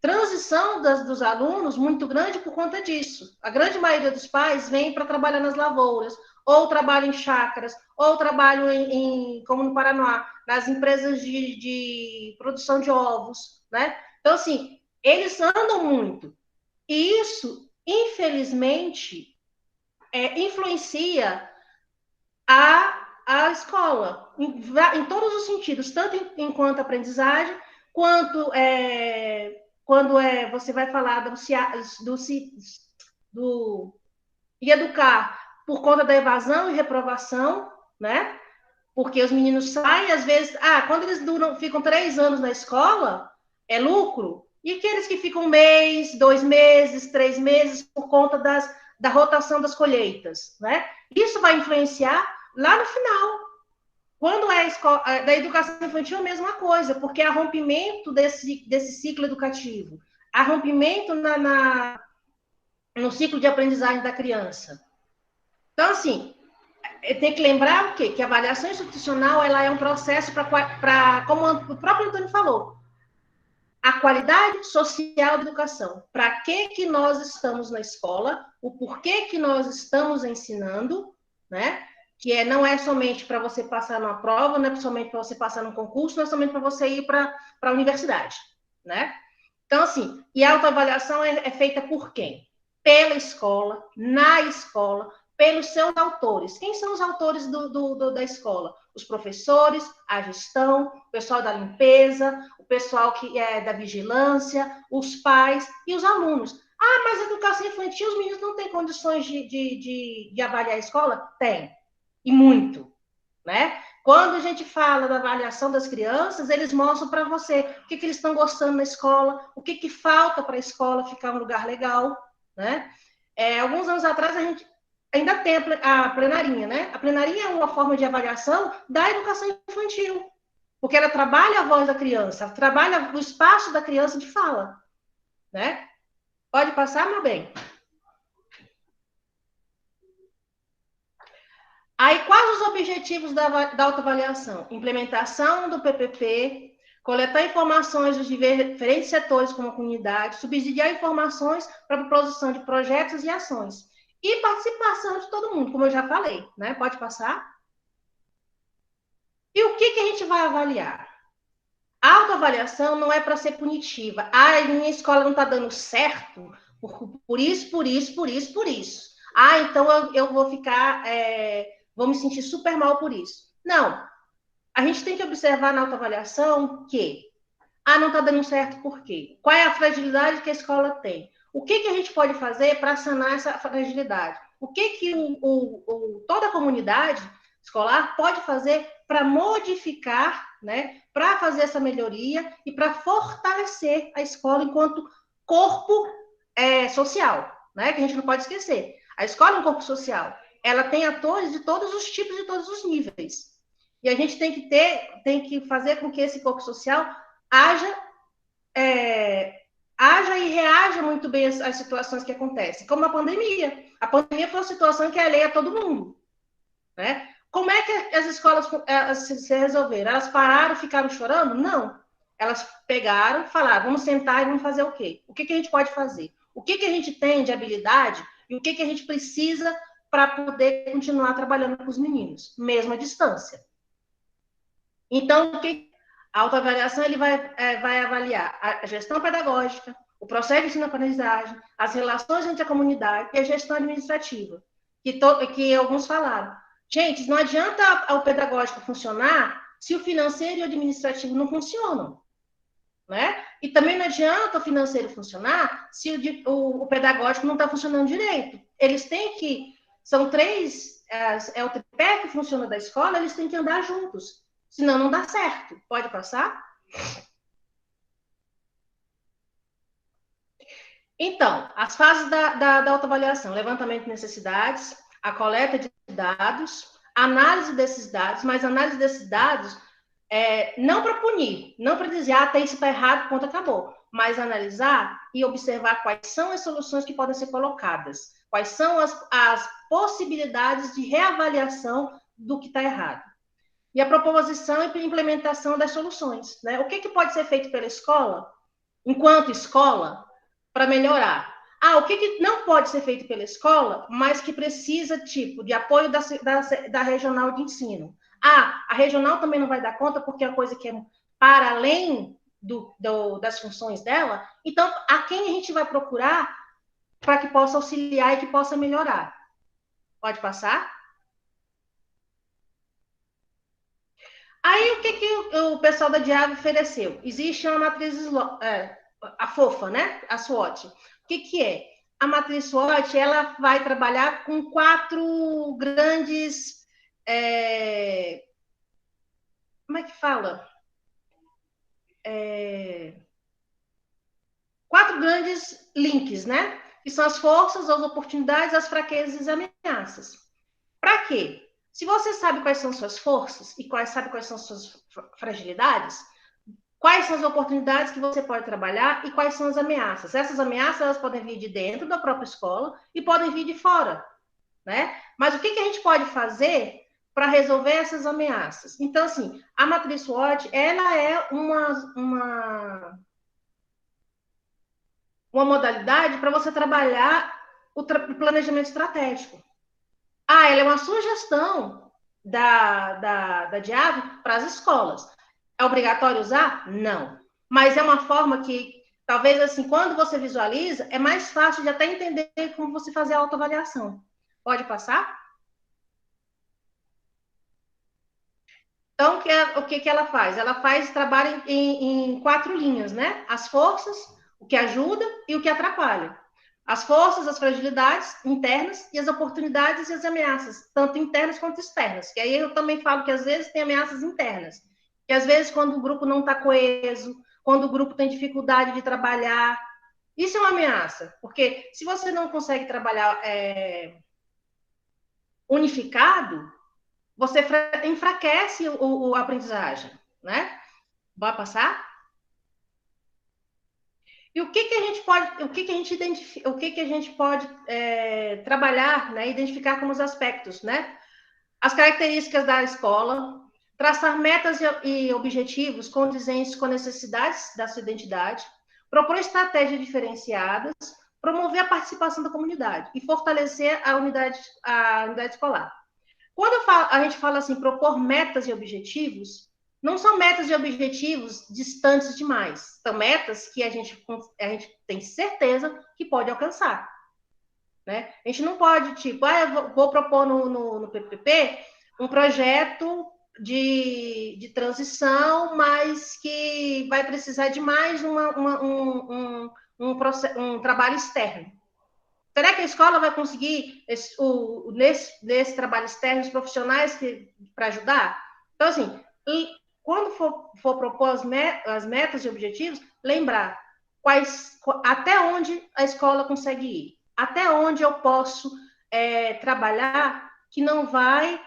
Transição dos alunos muito grande por conta disso. A grande maioria dos pais vem para trabalhar nas lavouras, ou trabalham em chácaras, ou trabalham como no Paraná, nas empresas de produção de ovos, né? Então, assim, eles andam muito. E isso, infelizmente, influencia a escola, em todos os sentidos, tanto enquanto aprendizagem, quanto quando você vai falar do educar por conta da evasão e reprovação, né? Porque os meninos saem, às vezes, quando eles ficam 3 anos na escola, é lucro, e aqueles que ficam 1 mês, 2 meses, 3 meses, por conta da rotação das colheitas, né? Isso vai influenciar lá no final. Quando é a escola, da educação infantil, a mesma coisa, porque há rompimento desse ciclo educativo, há rompimento no ciclo de aprendizagem da criança. Então, assim, tem que lembrar o quê? Que a avaliação institucional ela é um processo para, como o próprio Antônio falou, a qualidade social da educação. Para que nós estamos na escola, o porquê que nós estamos ensinando, né? Que não é somente para você passar numa prova, não é somente para você passar num concurso, não é somente para você ir para a universidade, né? Então, assim, e a autoavaliação é feita por quem? Pela escola, na escola, pelos seus autores. Quem são os autores da escola? Os professores, a gestão, o pessoal da limpeza, o pessoal que é da vigilância, os pais e os alunos. Mas a educação infantil, os meninos não têm condições de avaliar a escola? Tem. E muito, né? Quando a gente fala da avaliação das crianças, eles mostram para você o que eles estão gostando na escola, o que falta para a escola ficar um lugar legal, né? Alguns anos atrás, a gente ainda tem a plenarinha, né? A plenarinha é uma forma de avaliação da educação infantil, porque ela trabalha a voz da criança, ela trabalha o espaço da criança de fala, né? Pode passar, meu bem? Aí, quais os objetivos da autoavaliação? Implementação do PPP, coletar informações dos diferentes setores como a comunidade, subsidiar informações para a produção de projetos e ações. E participação de todo mundo, como eu já falei, né? Pode passar? E o que a gente vai avaliar? A autoavaliação não é para ser punitiva. Minha escola não está dando certo por isso. Então eu vou ficar... vou me sentir super mal por isso. Não. A gente tem que observar na autoavaliação que Ah, não está dando certo por quê? Qual é a fragilidade que a escola tem? O que a gente pode fazer para sanar essa fragilidade? O que toda a comunidade escolar pode fazer para modificar, né, para fazer essa melhoria e para fortalecer a escola enquanto corpo social, né, que a gente não pode esquecer. A escola é um corpo social. Ela tem atores de todos os tipos, de todos os níveis. E a gente tem que fazer com que esse corpo social haja e reaja muito bem às situações que acontecem, como a pandemia. A pandemia foi uma situação que é alheia a todo mundo, né? Como é que as escolas se resolveram? Elas pararam, ficaram chorando? Não. Elas pegaram, falaram, vamos sentar e vamos fazer o quê? O que a gente pode fazer? O que a gente tem de habilidade e o que a gente precisa para poder continuar trabalhando com os meninos, mesmo à distância. Então, a autoavaliação ele vai avaliar a gestão pedagógica, o processo de ensino-aprendizagem, as relações entre a comunidade e a gestão administrativa, que alguns falaram. Gente, não adianta o pedagógico funcionar se o financeiro e o administrativo não funcionam, né? E também não adianta o financeiro funcionar se o pedagógico não está funcionando direito. Eles têm que... São três... É o tripé que funciona da escola, eles têm que andar juntos. Senão não dá certo. Pode passar? Então, as fases da autoavaliação: levantamento de necessidades, a coleta de dados, análise desses dados, mas análise desses dados não para punir, não para dizer, até isso está errado, ponto, acabou, mas analisar e observar quais são as soluções que podem ser colocadas, quais são as possibilidades de reavaliação do que está errado. E a proposição e implementação das soluções, né? O que pode ser feito pela escola, enquanto escola, para melhorar? O que não pode ser feito pela escola, mas que precisa, tipo, de apoio da regional de ensino? A regional também não vai dar conta, porque é uma coisa que é para além das funções dela. Então, a quem a gente vai procurar para que possa auxiliar e que possa melhorar? Pode passar? Aí, o que o pessoal da Diab ofereceu? Existe uma matriz, a FOFA, né? A SWOT. O que é? A matriz SWOT, ela vai trabalhar com 4 grandes... como é que fala? 4 grandes links, né? Que são as forças, as oportunidades, as fraquezas e as ameaças. Para quê? Se você sabe quais são suas forças e sabe quais são suas fragilidades, quais são as oportunidades que você pode trabalhar e quais são as ameaças? Essas ameaças, elas podem vir de dentro da própria escola e podem vir de fora, né? Mas o que a gente pode fazer para resolver essas ameaças? Então, assim, a matriz SWOT, ela é uma modalidade para você trabalhar o planejamento estratégico. Ela é uma sugestão da Diab para as escolas. É obrigatório usar? Não. Mas é uma forma que, talvez, assim, quando você visualiza, é mais fácil de até entender como você fazer a autoavaliação. Pode passar? Então, o que ela faz? Ela trabalha em 4 linhas, né? As forças, o que ajuda e o que atrapalha. As forças, as fragilidades internas e as oportunidades e as ameaças, tanto internas quanto externas. Que aí eu também falo que às vezes tem ameaças internas. Que às vezes quando o grupo não está coeso, quando o grupo tem dificuldade de trabalhar, isso é uma ameaça. Porque se você não consegue trabalhar unificado, você enfraquece a aprendizagem, né? Vai passar? E o que a gente pode trabalhar, né, identificar como os aspectos, né? As características da escola, traçar metas e objetivos condizentes com necessidades da sua identidade, propor estratégias diferenciadas, promover a participação da comunidade e fortalecer a unidade escolar. Quando a gente fala assim, propor metas e objetivos, não são metas e objetivos distantes demais. São metas que a gente tem certeza que pode alcançar, né? A gente não pode, tipo, eu vou propor no PPP um projeto de transição, mas que vai precisar de mais um trabalho externo. Será que a escola vai conseguir, nesse trabalho externo, os profissionais para ajudar? Então, assim, quando for propor as metas e objetivos, lembrar até onde a escola consegue ir, até onde eu posso trabalhar que não vai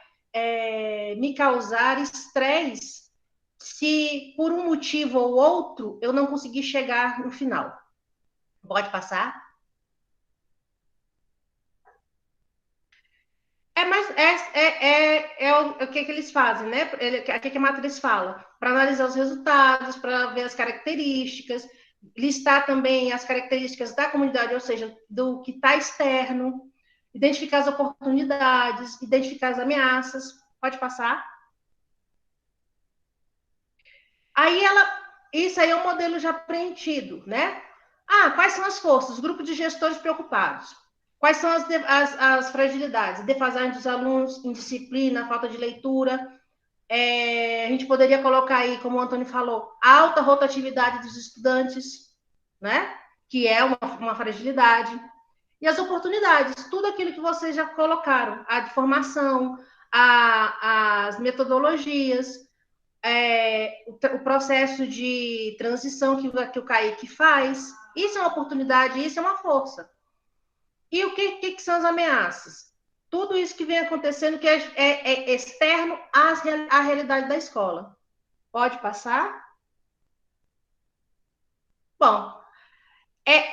me causar estresse se, por um motivo ou outro, eu não conseguir chegar no final. Pode passar? O que eles fazem, né? O que a matriz fala? Para analisar os resultados, para ver as características, listar também as características da comunidade, ou seja, do que está externo, identificar as oportunidades, identificar as ameaças. Pode passar? Isso aí é um modelo já preenchido, né? Quais são as forças? Grupo de gestores preocupados. Quais são as fragilidades? Defasagem dos alunos, indisciplina, falta de leitura. A gente poderia colocar aí, como o Antônio falou, alta rotatividade dos estudantes, né? Que é uma fragilidade. E as oportunidades, tudo aquilo que vocês já colocaram, a de formação, as metodologias, o processo de transição que o Kaique faz. Isso é uma oportunidade, isso é uma força. E o que são as ameaças? Tudo isso que vem acontecendo que é externo à realidade da escola. Pode passar? Bom,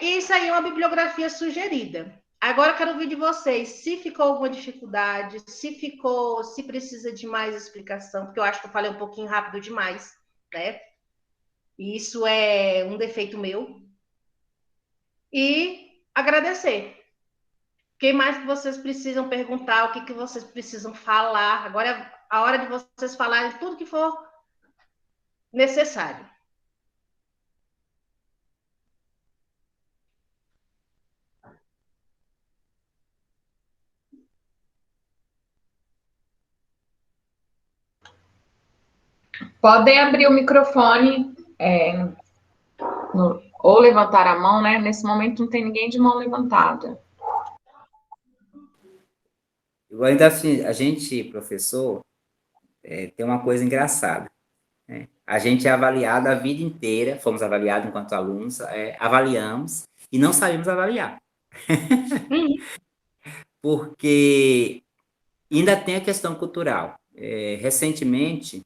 isso aí é uma bibliografia sugerida. Agora eu quero ouvir de vocês se ficou alguma dificuldade, se precisa de mais explicação, porque eu acho que eu falei um pouquinho rápido demais, né? E isso é um defeito meu. E agradecer. O que mais que vocês precisam perguntar? O que vocês precisam falar? Agora é a hora de vocês falarem tudo que for necessário. Podem abrir o microfone ou levantar a mão, né? Nesse momento não tem ninguém de mão levantada. Ainda assim, a gente, professor, tem uma coisa engraçada. Né? A gente é avaliado a vida inteira, fomos avaliados enquanto alunos, avaliamos e não sabemos avaliar. Porque ainda tem a questão cultural. Recentemente,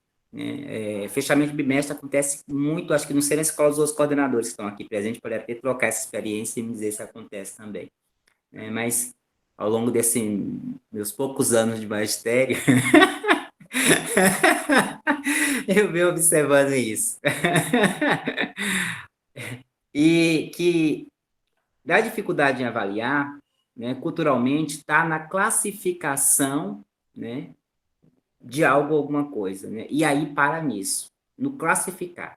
fechamento de bimestre acontece muito, acho que não sei na escola, os outros coordenadores que estão aqui presentes podem até trocar essa experiência e me dizer se acontece também. Mas, ao longo desses meus poucos anos de magistério, eu venho observando isso. E que da dificuldade em avaliar, né, culturalmente, está na classificação, né, de algo, alguma coisa, né? E aí para nisso, no classificar.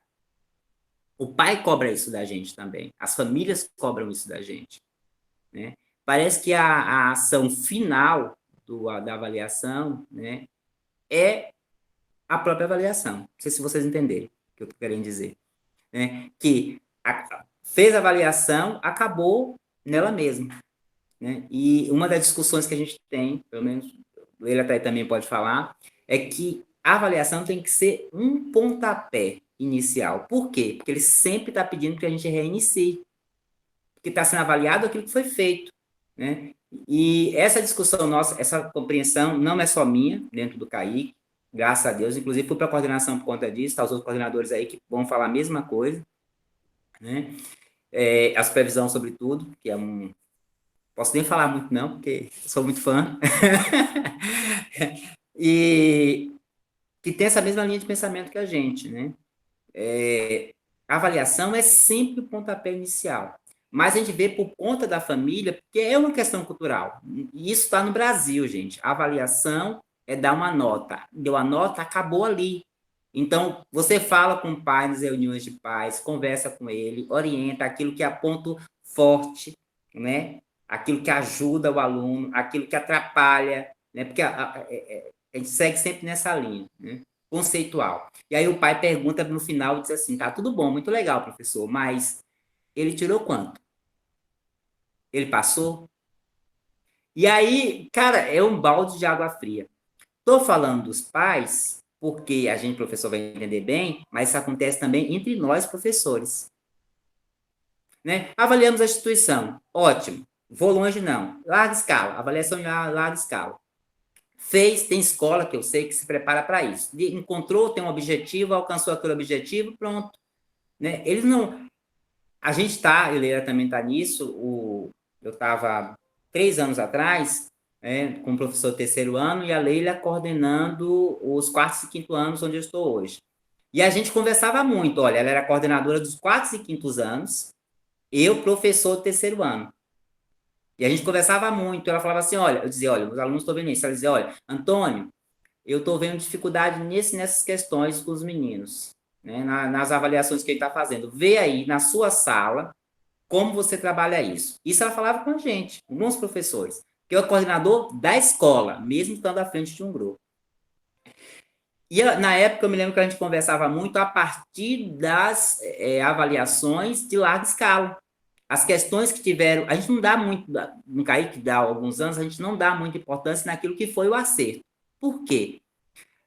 O pai cobra isso da gente também, as famílias cobram isso da gente, né? Parece que a ação final da avaliação, né, é a própria avaliação. Não sei se vocês entenderam o que eu estou querendo dizer, né? Que fez a avaliação, acabou nela mesma, né? E uma das discussões que a gente tem, pelo menos ele até também pode falar, é que a avaliação tem que ser um pontapé inicial. Por quê? Porque ele sempre está pedindo que a gente reinicie. Porque está sendo avaliado aquilo que foi feito, né? E essa discussão nossa, essa compreensão não é só minha, dentro do CAIC, graças a Deus. Inclusive, fui para a coordenação por conta disso, tá os outros coordenadores aí que vão falar a mesma coisa, né? A supervisão, sobretudo, que é posso nem falar muito não, porque sou muito fã. E que tem essa mesma linha de pensamento que a gente, né? A avaliação é sempre o pontapé inicial. Mas a gente vê por conta da família, porque é uma questão cultural. E isso está no Brasil, gente. A avaliação é dar uma nota. Deu a nota, acabou ali. Então, você fala com o pai nas reuniões de pais, conversa com ele, orienta aquilo que é ponto forte, né? Aquilo que ajuda o aluno, aquilo que atrapalha, né? Porque a gente segue sempre nessa linha, né? conceitual. E aí o pai pergunta no final, diz assim, tá tudo bom, muito legal, professor, mas ele tirou quanto? Ele passou? E aí, cara, é um balde de água fria. Estou falando dos pais, porque a gente, professor, vai entender bem, mas isso acontece também entre nós, professores. Né? Avaliamos a instituição, ótimo. Vou longe, não. Larga escala, avaliação em larga escala. Tem escola que eu sei que se prepara para isso. Encontrou, tem um objetivo, alcançou aquele objetivo, pronto. Né? Eles não... A gente está, a Leila também está nisso, eu estava 3 anos atrás, com o professor do 3º ano, e a Leila coordenando os 4º e 5º anos, onde eu estou hoje. E a gente conversava muito, olha, ela era coordenadora dos 4º e 5º anos, eu, professor do 3º ano. E a gente conversava muito, ela falava assim, olha, eu dizia, olha, os alunos estão vendo isso, ela dizia, olha, Antônio, eu estou vendo dificuldade nessas questões com os meninos, né, nas avaliações que ele está fazendo. Vê aí na sua sala como você trabalha isso. Isso ela falava com a gente, com os professores, que é o coordenador da escola, mesmo estando à frente de um grupo. E na época eu me lembro que a gente conversava muito a partir das avaliações de larga escala. As questões que tiveram, a gente não dá muito, no CAIC dá alguns anos, a gente não dá muita importância naquilo que foi o acerto. Por quê?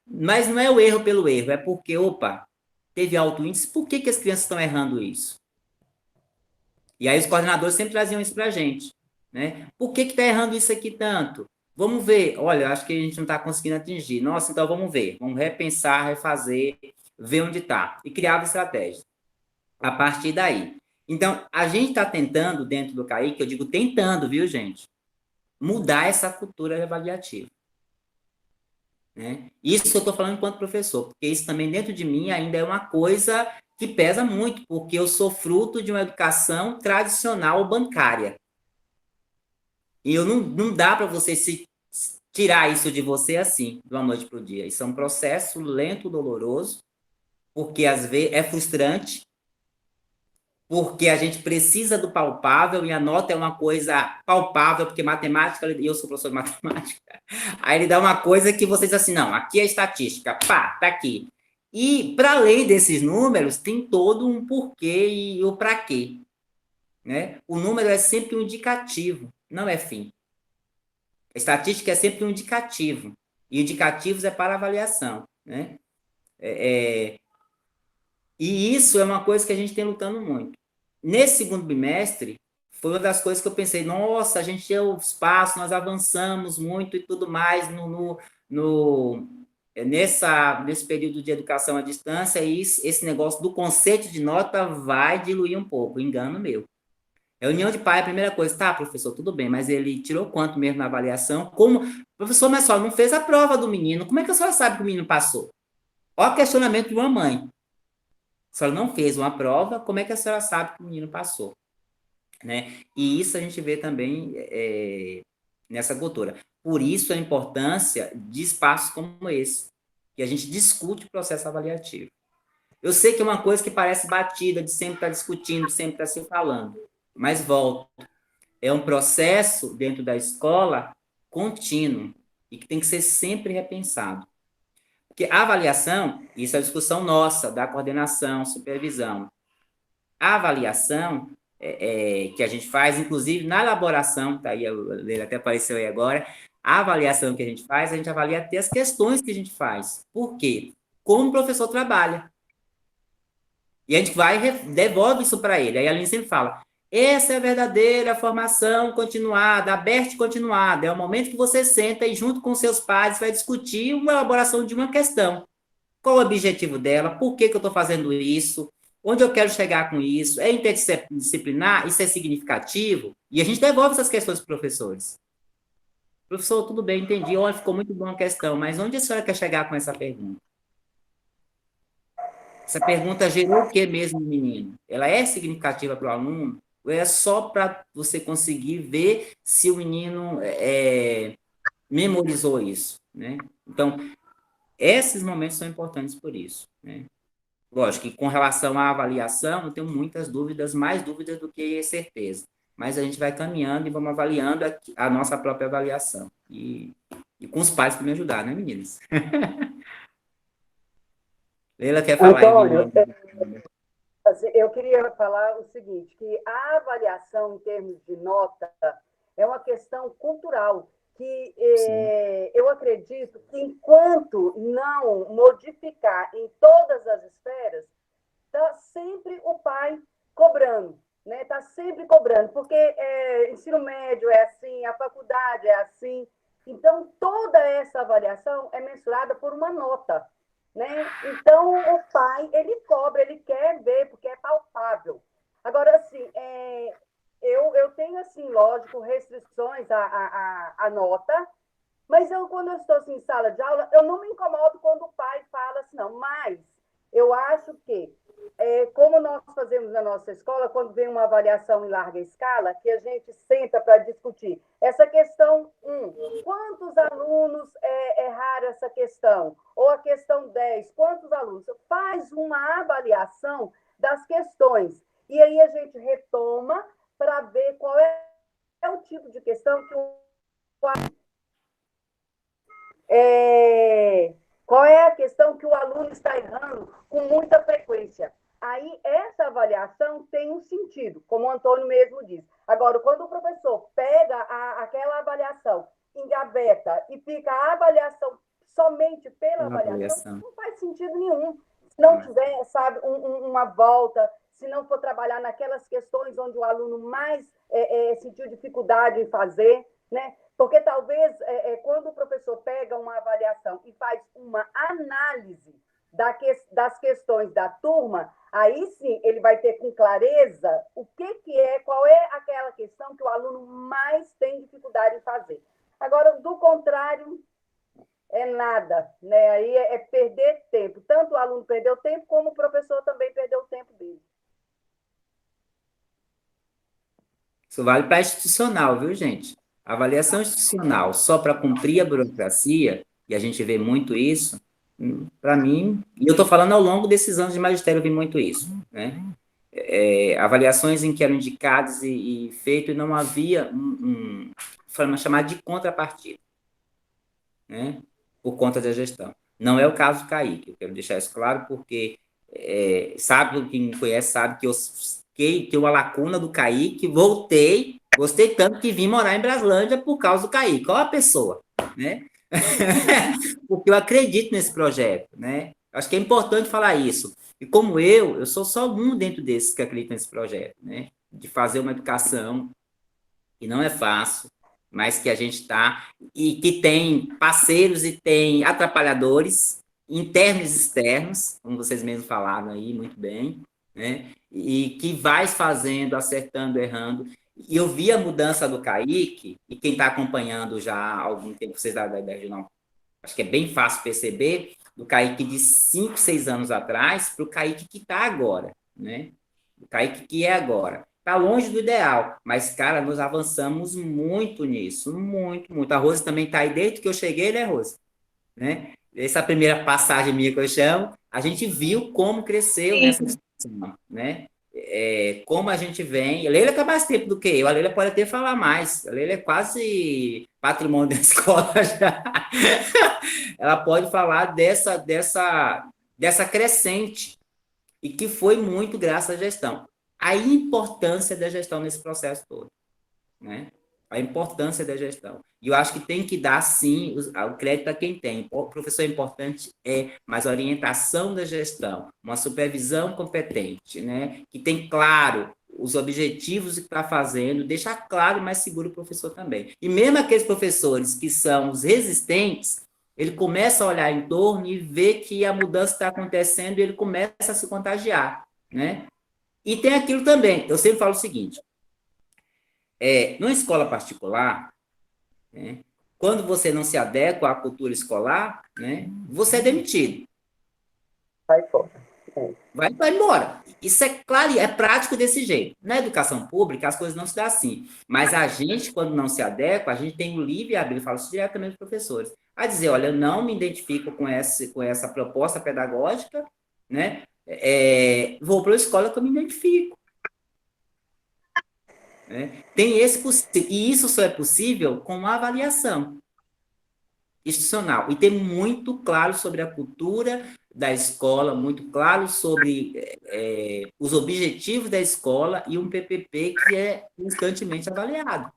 Mas não é o erro pelo erro, é porque, opa, teve alto índice, por que as crianças estão errando isso? E aí os coordenadores sempre traziam isso para a gente, né? Por que está errando isso aqui tanto? Vamos ver, olha, acho que a gente não está conseguindo atingir. Nossa, então vamos ver, vamos repensar, refazer, ver onde está. E criava estratégia. A partir daí. Então, a gente está tentando, dentro do CAIC, eu digo tentando, viu, gente? Mudar essa cultura avaliativa. Né? Isso eu estou falando enquanto professor, porque isso também dentro de mim ainda é uma coisa que pesa muito, porque eu sou fruto de uma educação tradicional bancária. E não dá para você tirar isso de você assim, de uma noite para o dia. Isso é um processo lento, doloroso, porque às vezes é frustrante, porque a gente precisa do palpável, e a nota é uma coisa palpável, porque matemática, e eu sou professor de matemática, aí ele dá uma coisa que você diz assim, não, aqui é estatística, pá, tá aqui. E, para além desses números, tem todo um porquê e o para quê. Né? O número é sempre um indicativo, não é fim. A estatística é sempre um indicativo, e indicativos é para avaliação. Né? E isso é uma coisa que a gente tem lutando muito. Nesse 2º bimestre, foi uma das coisas que eu pensei, nossa, a gente deu espaço, nós avançamos muito e tudo mais nesse período de educação à distância, e esse negócio do conceito de nota vai diluir um pouco, engano meu. Reunião de pai, a primeira coisa, tá, professor, tudo bem, mas ele tirou quanto mesmo na avaliação? Como? Professor, mas só não fez a prova do menino, como é que a senhora sabe que o menino passou? Olha o questionamento de uma mãe. A senhora não fez uma prova, como é que a senhora sabe que o menino passou? Né? E isso a gente vê também nessa cultura. Por isso a importância de espaços como esse, que a gente discute o processo avaliativo. Eu sei que é uma coisa que parece batida, de sempre estar discutindo, sempre estar se falando, mas volto. É um processo dentro da escola contínuo e que tem que ser sempre repensado. Porque a avaliação, isso é a discussão nossa, da coordenação, supervisão. A avaliação que a gente faz, inclusive na elaboração, tá aí, ele até apareceu aí agora, a avaliação que a gente faz, a gente avalia até as questões que a gente faz. Por quê? Como o professor trabalha. E a gente vai e devolve isso para ele. Aí a Aline sempre fala, essa é a verdadeira formação continuada, aberta e continuada. É o momento que você senta e junto com seus pares vai discutir uma elaboração de uma questão. Qual o objetivo dela? Por que eu estou fazendo isso? Onde eu quero chegar com isso? É interdisciplinar? Isso é significativo? E a gente devolve essas questões para os professores. Professor, tudo bem, entendi. Olha, ficou muito boa a questão, mas onde a senhora quer chegar com essa pergunta? Essa pergunta gerou o que mesmo, menino? Ela é significativa para o aluno? Ou é só para você conseguir ver se o menino memorizou isso? Né? Então, esses momentos são importantes por isso. Né? Lógico que com relação à avaliação, eu tenho muitas dúvidas, mais dúvidas do que certeza. Mas a gente vai caminhando e vamos avaliando a nossa própria avaliação. E com os pais para me ajudar, né, meninas? Leila quer falar Antônio, aí. eu queria falar o seguinte, que a avaliação em termos de nota é uma questão cultural, que eu acredito que enquanto não modificar em todas as esferas, está sempre o pai cobrando, né? Está sempre cobrando, porque ensino médio é assim, a faculdade é assim, então toda essa avaliação é mensurada por uma nota, né? Então, o pai, ele cobra, ele quer ver, porque é palpável. Agora, assim, eu tenho, assim, lógico, restrições à nota, mas quando eu estou assim, em sala de aula, eu não me incomodo quando o pai fala assim, não. Mas eu acho que, como nós fazemos na nossa escola, quando vem uma avaliação em larga escala, que a gente senta para discutir essa questão 1, quantos alunos erraram essa questão? Ou a questão 10, quantos alunos? Faz uma avaliação das questões. E aí a gente retoma para ver qual é o tipo de questão que qual é a questão que o aluno está errando com muita frequência. Aí, essa avaliação tem um sentido, como o Antônio mesmo diz. Agora, quando o professor pega aquela avaliação, engaveta e fica a avaliação somente pela avaliação, não faz sentido nenhum. Se não tiver, sabe, uma volta, se não for trabalhar naquelas questões onde o aluno mais sentiu dificuldade em fazer, né? Porque talvez, quando o professor pega uma avaliação e faz uma análise das questões da turma, aí sim ele vai ter com clareza qual é aquela questão que o aluno mais tem dificuldade em fazer. Agora, do contrário, é nada, né? Aí é perder tempo. Tanto o aluno perdeu tempo, como o professor também perdeu o tempo dele. Isso vale para institucional, viu, gente? A avaliação institucional só para cumprir a burocracia, e a gente vê muito isso, para mim, e eu estou falando ao longo desses anos de magistério, eu vi muito isso, né? Avaliações em que eram indicados e feito, e não havia forma chamada de contrapartida, né? Por conta da gestão. Não é o caso do Kaique, eu quero deixar isso claro, porque quem me conhece sabe que eu fiquei uma lacuna do Kaique, gostei tanto que vim morar em Braslândia por causa do Kaique. Qual a pessoa, né? Porque eu acredito nesse projeto, né? Acho que é importante falar isso. E como eu sou só um dentro desses que acredita nesse projeto, né? De fazer uma educação que não é fácil, mas que a gente está, e que tem parceiros e tem atrapalhadores, internos e externos, como vocês mesmos falaram aí muito bem, né? E que vai fazendo, acertando, errando. E eu vi a mudança do Kaique, e quem está acompanhando já há algum tempo, vocês da regional, acho que é bem fácil perceber, do Kaique de 5, 6 anos atrás para o Kaique que está agora, né? O Kaique que é agora. Está longe do ideal, mas, cara, nós avançamos muito nisso, muito, muito. A Rose também está aí, desde que eu cheguei, né, Rose? Né? Essa primeira passagem minha que eu chamo, a gente viu como cresceu nessa discussão, né? Como a gente vem... A Leila está mais tempo do que eu, a Leila pode até falar mais, a Leila é quase patrimônio da escola já. Ela pode falar dessa crescente, e que foi muito graças à gestão. A importância da gestão nesse processo todo, né? A importância da gestão. E eu acho que tem que dar, sim, o crédito a quem tem. O professor é importante, mas a orientação da gestão, uma supervisão competente, né? Que tem claro os objetivos que está fazendo, deixar claro e mais seguro o professor também. E mesmo aqueles professores que são os resistentes, ele começa a olhar em torno e ver que a mudança está acontecendo e ele começa a se contagiar, né? E tem aquilo também, eu sempre falo o seguinte, numa escola particular, né, quando você não se adequa à cultura escolar, né, você é demitido. Vai fora. Vai embora. Isso é claro, é prático desse jeito. Na educação pública, as coisas não se dão assim. Mas a gente, quando não se adequa, a gente tem o livre-arbítrio, eu falo isso diretamente para os professores, a dizer, olha, eu não me identifico com essa proposta pedagógica, né? Vou para a escola que eu me identifico. Né? Tem e isso só é possível com uma avaliação institucional. E ter muito claro sobre a cultura da escola, muito claro sobre os objetivos da escola e um PPP que é constantemente avaliado.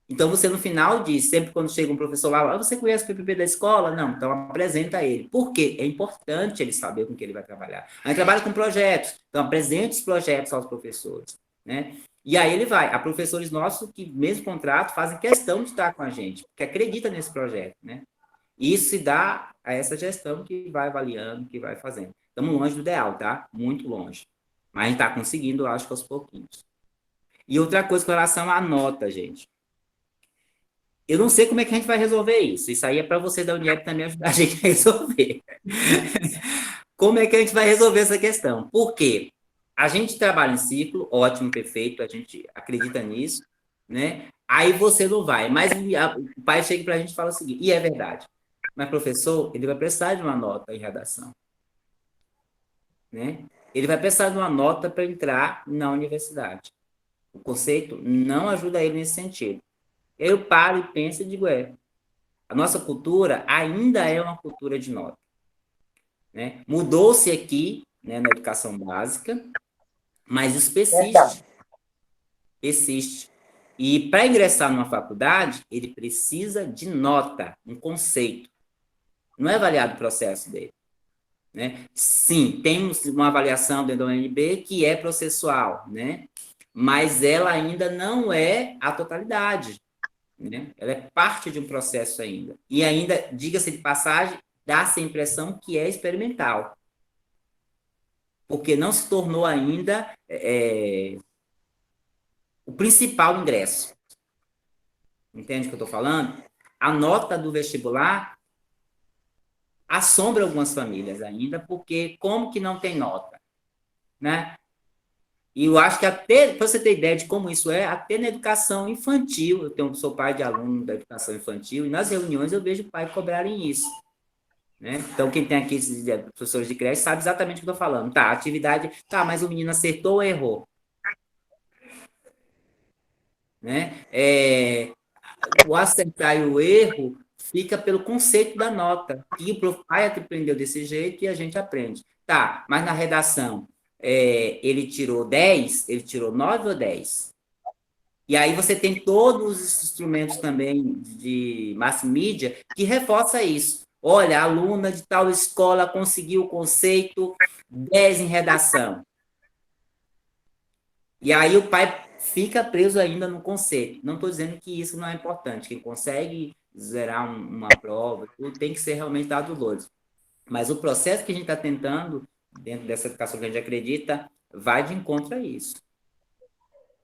Então, você no final diz, sempre quando chega um professor lá, você conhece o PPP da escola? Não, então apresenta ele. Por quê? É importante ele saber com que ele vai trabalhar. A gente trabalha com projetos, então apresente os projetos aos professores, né? E aí ele vai. Há professores nossos que, mesmo contrato, fazem questão de estar com a gente, porque acreditam nesse projeto, né? Isso se dá a essa gestão que vai avaliando, que vai fazendo. Estamos longe do ideal, tá? Muito longe. Mas a gente está conseguindo, eu acho que aos pouquinhos. E outra coisa com relação à nota, gente. Eu não sei como é que a gente vai resolver isso. Isso aí é para você da Unieb também ajudar a gente a resolver. Como é que a gente vai resolver essa questão? Por quê? A gente trabalha em ciclo, ótimo, perfeito, a gente acredita nisso, né? Aí você não vai. Mas o pai chega para a gente e fala o seguinte, e é verdade, mas professor, ele vai precisar de uma nota em redação, né? Ele vai precisar de uma nota para entrar na universidade. O conceito não ajuda ele nesse sentido. Eu paro e penso e digo, a nossa cultura ainda é uma cultura de nota, né? Mudou-se aqui, né, na educação básica, mas isso persiste. Persiste. E para ingressar numa faculdade, ele precisa de nota, um conceito. Não é avaliado o processo dele, né? Sim, temos uma avaliação dentro da UNB que é processual, né? Mas ela ainda não é a totalidade, né? Ela é parte de um processo ainda. E ainda, diga-se de passagem, dá-se a impressão que é experimental. Porque não se tornou ainda o principal ingresso. Entende o que eu estou falando? A nota do vestibular assombra algumas famílias ainda, porque como que não tem nota, né? E eu acho que até, para você ter ideia de como isso é, até na educação infantil, sou pai de aluno da educação infantil, e nas reuniões eu vejo pai cobrarem isso, né? Então, quem tem aqui professores de creche sabe exatamente o que eu estou falando. Tá, atividade, tá, mas o menino acertou ou errou? Né? O acertar e o erro fica pelo conceito da nota. E o pai aprendeu desse jeito e a gente aprende. Tá, mas na redação, ele tirou 10, ele tirou 9 ou 10? E aí você tem todos os instrumentos também de mass media que reforça isso. Olha, a aluna de tal escola conseguiu o conceito 10 em redação. E aí o pai fica preso ainda no conceito. Não estou dizendo que isso não é importante. Quem consegue zerar uma prova, tudo tem que ser realmente dado louros. Mas o processo que a gente está tentando, dentro dessa educação que a gente acredita, vai de encontro a isso.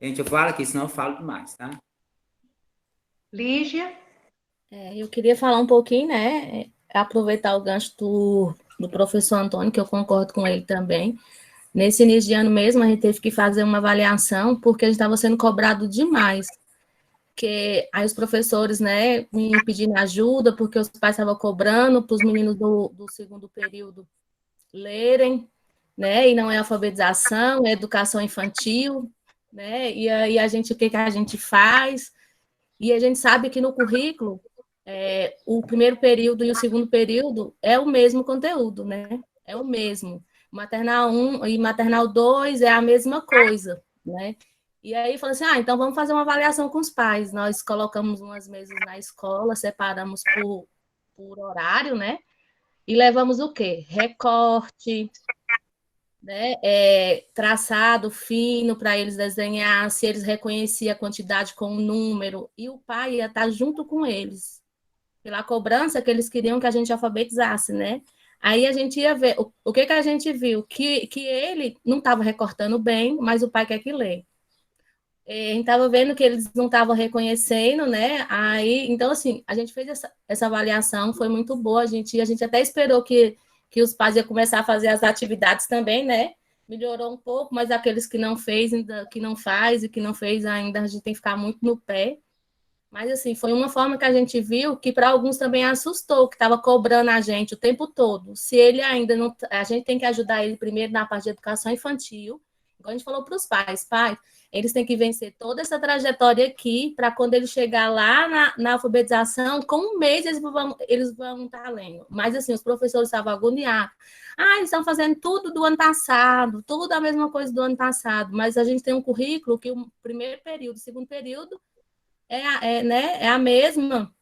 Gente, eu falo aqui, senão eu falo demais, tá? Lígia? Eu queria falar um pouquinho, né? Aproveitar o gancho do professor Antônio, que eu concordo com ele também. Nesse início de ano mesmo, a gente teve que fazer uma avaliação, porque a gente estava sendo cobrado demais. Porque aí os professores, né, me pedindo ajuda, porque os pais estavam cobrando para os meninos do segundo período lerem, né, e não é alfabetização, é educação infantil, né, e aí o que a gente faz? E a gente sabe que no currículo, o primeiro período e o segundo período é o mesmo conteúdo, né, é o mesmo. Maternal 1 e maternal 2 é a mesma coisa, né? E aí falou assim, então vamos fazer uma avaliação com os pais. Nós colocamos umas mesas na escola, separamos por horário, né? E levamos o quê? Recorte, né? Traçado fino para eles desenhar, se eles reconheciam a quantidade com o número, e o pai ia estar junto com eles, pela cobrança que eles queriam que a gente alfabetizasse, né? Aí a gente ia ver, o que a gente viu? Que ele não estava recortando bem, mas o pai quer que lê. A gente estava vendo que eles não estavam reconhecendo, né? Aí, então, assim, a gente fez essa avaliação, foi muito boa, a gente até esperou que os pais iam começar a fazer as atividades também, né? Melhorou um pouco, mas aqueles que não fez, ainda que não faz e que não fez ainda, a gente tem que ficar muito no pé. Mas, assim, foi uma forma que a gente viu que para alguns também assustou, que estava cobrando a gente o tempo todo. Se ele ainda não... A gente tem que ajudar ele primeiro na parte de educação infantil igual a gente falou para os pais, eles têm que vencer toda essa trajetória aqui, para quando eles chegar lá na alfabetização, com um mês eles vão estar lendo. Mas, assim, os professores estavam agoniados. Eles estão fazendo tudo do ano passado, tudo a mesma coisa do ano passado, mas a gente tem um currículo que o primeiro período, o segundo período, é a mesma,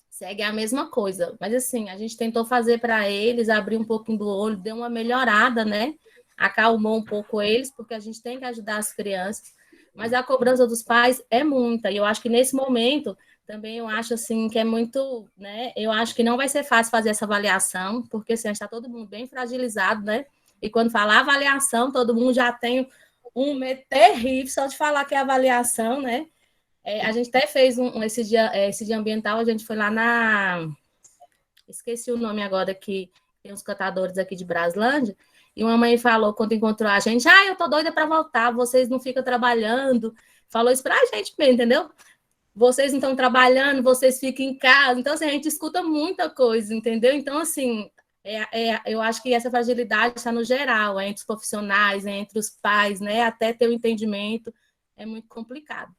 segue a mesma coisa. Mas, assim, a gente tentou fazer para eles, abrir um pouquinho do olho, deu uma melhorada, né? Acalmou um pouco eles, porque a gente tem que ajudar as crianças. Mas a cobrança dos pais é muita, e eu acho que nesse momento também eu acho assim que é muito, né? Eu acho que não vai ser fácil fazer essa avaliação, porque assim, está todo mundo bem fragilizado, né? E quando falar avaliação, todo mundo já tem um medo terrível só de falar que é avaliação, né? A gente até fez esse dia ambiental, a gente foi lá esqueci o nome agora, que tem uns catadores aqui de Braslândia, e uma mãe falou, quando encontrou a gente, eu tô doida para voltar, vocês não ficam trabalhando. Falou isso para a gente mesmo, entendeu? Vocês não estão trabalhando, vocês ficam em casa. Então, assim, a gente escuta muita coisa, entendeu? Então, assim, eu acho que essa fragilidade está no geral, entre os profissionais, entre os pais, né? Até ter o entendimento, é muito complicado.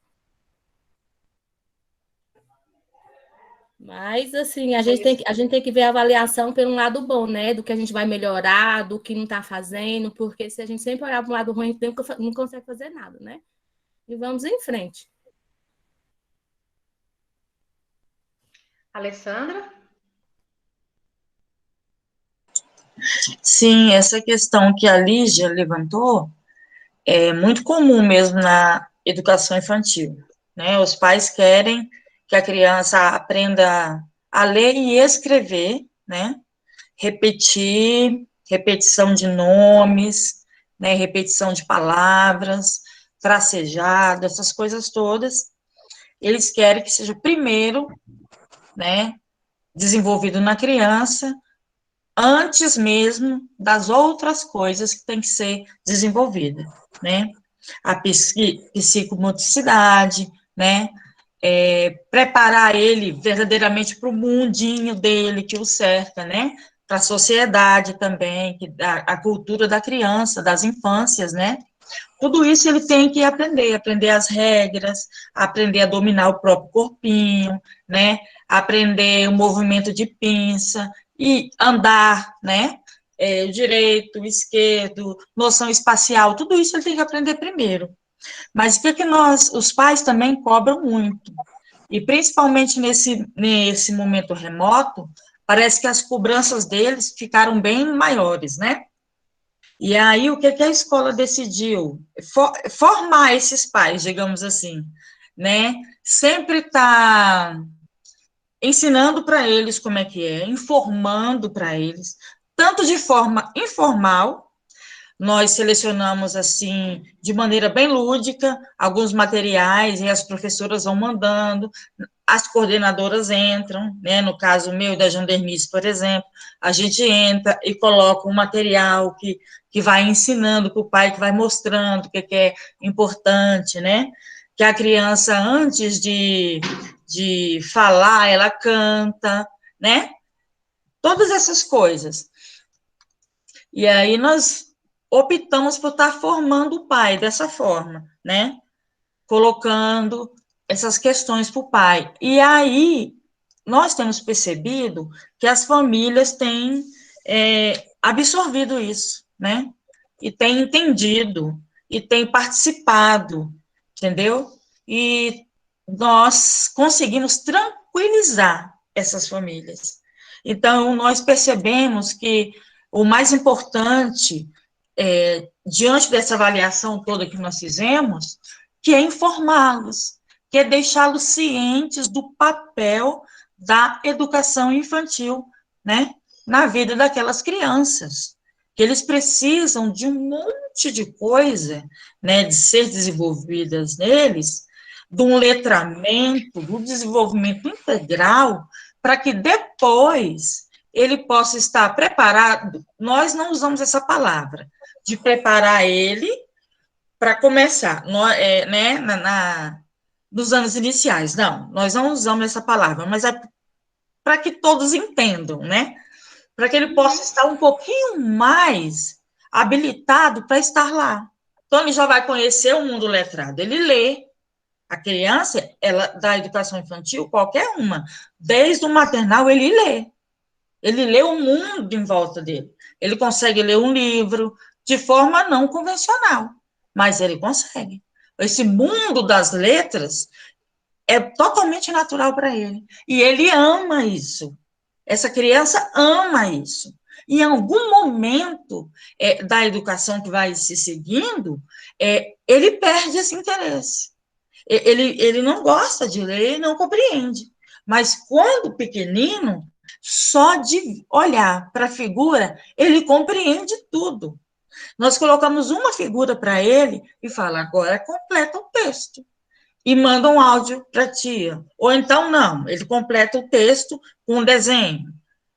Mas, assim, a gente tem que ver a avaliação pelo lado bom, né? Do que a gente vai melhorar, do que não está fazendo, porque se a gente sempre olhar para o lado ruim, a gente não consegue fazer nada, né? E vamos em frente. Alessandra? Sim, essa questão que a Lígia levantou é muito comum mesmo na educação infantil, né? Os pais querem que a criança aprenda a ler e escrever, né? Repetição de nomes, né? Repetição de palavras, tracejado, essas coisas todas. Eles querem que seja primeiro, né? Desenvolvido na criança, antes mesmo das outras coisas que tem que ser desenvolvida, né? A psicomotricidade, né? Preparar ele verdadeiramente para o mundinho dele que o cerca, né? Para a sociedade também, a cultura da criança, das infâncias, né? Tudo isso ele tem que aprender as regras, aprender a dominar o próprio corpinho, né? Aprender o movimento de pinça e andar, né? O direito, o esquerdo, noção espacial, tudo isso ele tem que aprender primeiro. Mas o que os pais também cobram muito, e principalmente nesse momento remoto, parece que as cobranças deles ficaram bem maiores, né? E aí, o que a escola decidiu? Formar esses pais, digamos assim, né? Sempre está ensinando para eles como é que é, informando para eles, tanto de forma informal. Nós selecionamos, assim, de maneira bem lúdica, alguns materiais, e as professoras vão mandando, as coordenadoras entram, né, no caso meu e da Jandermice, por exemplo, a gente entra e coloca um material que vai ensinando para o pai, que vai mostrando o que é importante, né, que a criança, antes de falar, ela canta, né, todas essas coisas. E aí nós optamos por estar formando o pai dessa forma, né? Colocando essas questões para o pai. E aí, nós temos percebido que as famílias têm absorvido isso, né? E têm entendido, e têm participado, entendeu? E nós conseguimos tranquilizar essas famílias. Então, nós percebemos que o mais importante diante dessa avaliação toda que nós fizemos, que é informá-los, que é deixá-los cientes do papel da educação infantil, né, na vida daquelas crianças, que eles precisam de um monte de coisa, né, de ser desenvolvidas neles, de um letramento, do desenvolvimento integral, para que depois ele possa estar preparado. Nós não usamos essa palavra, de preparar ele para começar, né, nos anos iniciais. Não, nós não usamos essa palavra, mas é para que todos entendam, né? Para que ele possa estar um pouquinho mais habilitado para estar lá, Então, ele já vai conhecer o mundo letrado. Ele lê. A criança, ela, da educação infantil, qualquer uma, desde o maternal, ele lê. Ele lê o mundo em volta dele. Ele consegue ler um livro de forma não convencional, mas ele consegue. Esse mundo das letras é totalmente natural para ele. E ele ama isso. Essa criança ama isso. Em algum momento da educação que vai se seguindo, ele perde esse interesse. Ele não gosta de ler e não compreende. Mas quando pequenino, só de olhar para a figura, ele compreende tudo. Nós colocamos uma figura para ele e fala, agora completa o texto. E manda um áudio para a tia. Ou então, não, ele completa o texto com um desenho,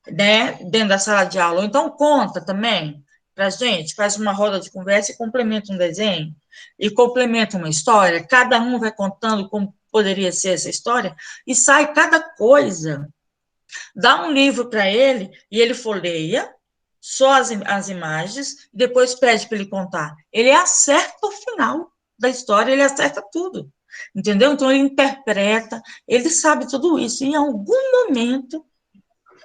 né, dentro da sala de aula. Ou então, conta também para a gente, faz uma roda de conversa e complementa um desenho, e complementa uma história, cada um vai contando como poderia ser essa história, e sai cada coisa. Dá um livro para ele, e ele folheia, só as imagens, e depois pede para ele contar. Ele acerta o final da história, ele acerta tudo. Entendeu? Então, ele interpreta, ele sabe tudo isso. E, em algum momento,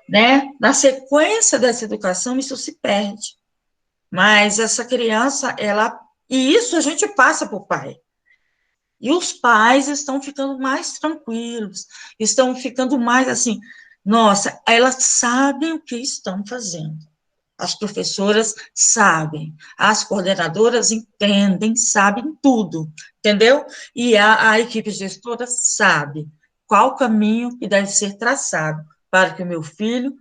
né, na sequência dessa educação, isso se perde. Mas essa criança, e isso a gente passa para o pai. E os pais estão ficando mais tranquilos, estão ficando mais assim, nossa, elas sabem o que estão fazendo. As professoras sabem, as coordenadoras entendem, sabem tudo, entendeu? E a equipe gestora sabe qual caminho que deve ser traçado para que o meu filho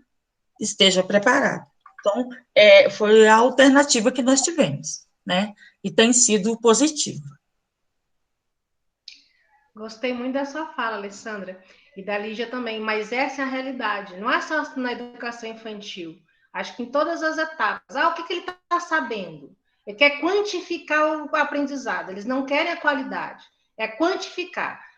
esteja preparado. Então, foi a alternativa que nós tivemos, né? E tem sido positiva. Gostei muito da sua fala, Alessandra, e da Lígia também, mas essa é a realidade, não é só na educação infantil, acho que em todas as etapas. O que ele está sabendo? Ele quer quantificar o aprendizado, eles não querem a qualidade, é quantificar.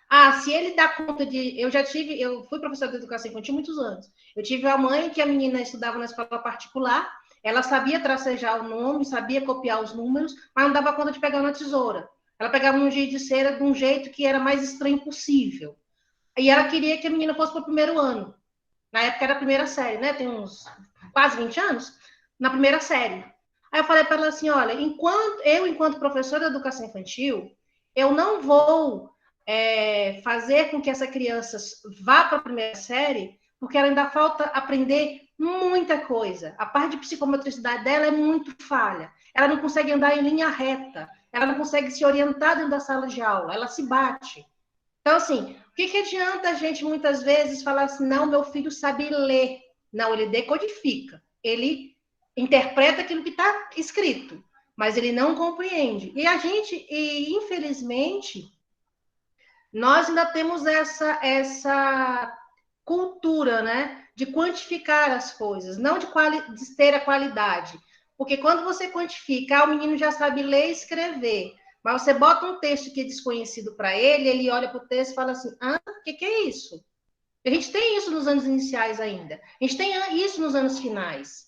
Se ele dá conta de... Eu fui professora de educação infantil há muitos anos, eu tive uma mãe que a menina estudava na escola particular, ela sabia tracejar o nome, sabia copiar os números, mas não dava conta de pegar na tesoura. Ela pegava um giz de cera de um jeito que era mais estranho possível. E ela queria que a menina fosse para o primeiro ano. Na época era a primeira série, né? Tem uns quase 20 anos. Na primeira série. Aí eu falei para ela assim, olha, enquanto professora de educação infantil, eu não vou fazer com que essa criança vá para a primeira série, porque ela ainda falta aprender muita coisa. A parte de psicomotricidade dela é muito falha. Ela não consegue andar em linha reta. Ela não consegue se orientar dentro da sala de aula, ela se bate. Então, assim, o que adianta a gente, muitas vezes, falar assim, não, meu filho sabe ler. Não, ele decodifica, ele interpreta aquilo que está escrito, mas ele não compreende. E infelizmente, nós ainda temos essa cultura, né, de quantificar as coisas, não de ter a qualidade. Porque quando você quantifica, o menino já sabe ler e escrever, mas você bota um texto que é desconhecido para ele, ele olha para o texto e fala assim, o que é isso? A gente tem isso nos anos iniciais ainda, a gente tem isso nos anos finais.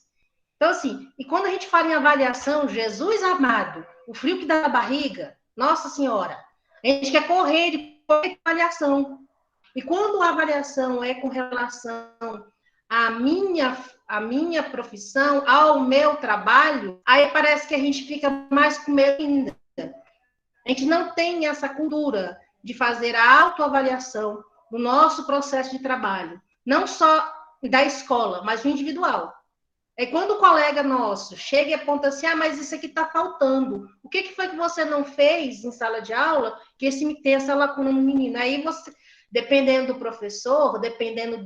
Então, assim, e quando a gente fala em avaliação, Jesus amado, o frio que dá na barriga, Nossa Senhora, a gente quer correr de avaliação. E quando a avaliação é com relação à minha profissão, ao meu trabalho, aí parece que a gente fica mais com medo ainda. A gente não tem essa cultura de fazer a autoavaliação no nosso processo de trabalho, não só da escola, mas do individual. É quando o colega nosso chega e aponta assim, mas isso aqui está faltando. O que foi que você não fez em sala de aula que tem essa lacuna no menino? Aí você, dependendo do professor, dependendo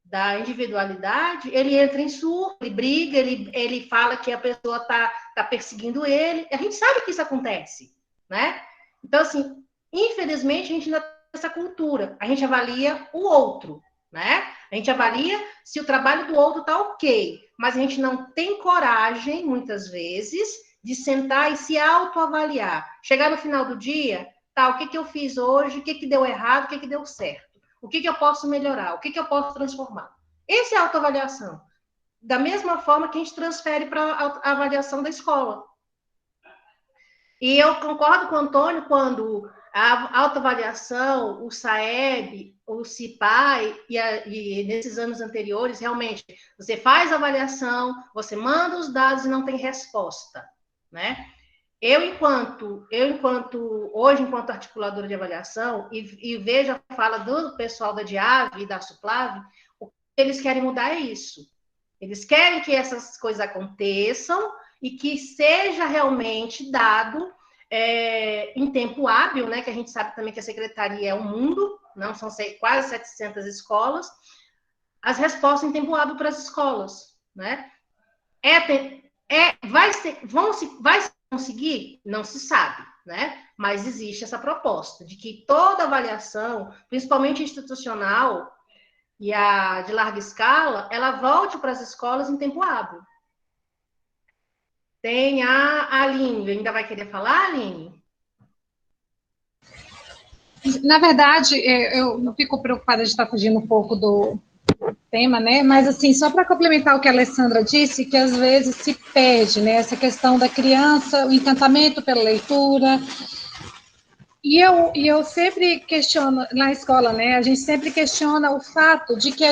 da individualidade, ele entra em surto, ele briga, ele fala que a pessoa está perseguindo ele. A gente sabe que isso acontece, né? Então, assim, infelizmente, a gente ainda tem essa cultura. A gente avalia o outro, né? A gente avalia se o trabalho do outro está ok, mas a gente não tem coragem, muitas vezes, de sentar e se autoavaliar. Chegar no final do dia, o que eu fiz hoje, o que deu errado, o que deu certo. O que eu posso melhorar? O que eu posso transformar? Essa é a autoavaliação. Da mesma forma que a gente transfere para a avaliação da escola. E eu concordo com o Antônio quando a autoavaliação, o SAEB, o CIPAI, e nesses anos anteriores, realmente, você faz a avaliação, você manda os dados e não tem resposta, né? Hoje, enquanto articuladora de avaliação, e vejo a fala do pessoal da DIAV e da SUPLAV, o que eles querem mudar é isso. Eles querem que essas coisas aconteçam e que seja realmente dado em tempo hábil, né? Que a gente sabe também que a secretaria é um mundo, não são quase 700 escolas, as respostas em tempo hábil para as escolas, né? Vai se conseguir? Não se sabe, né? Mas existe essa proposta de que toda avaliação, principalmente institucional e a de larga escala, ela volte para as escolas em tempo hábil. Tem a Aline, ainda vai querer falar, Aline? Na verdade, eu não fico preocupada de estar fugindo um pouco do tema, né? Mas, assim, só para complementar o que a Alessandra disse, que às vezes se perde, né? Essa questão da criança, o encantamento pela leitura. E eu sempre questiono, na escola, né? A gente sempre questiona o fato de que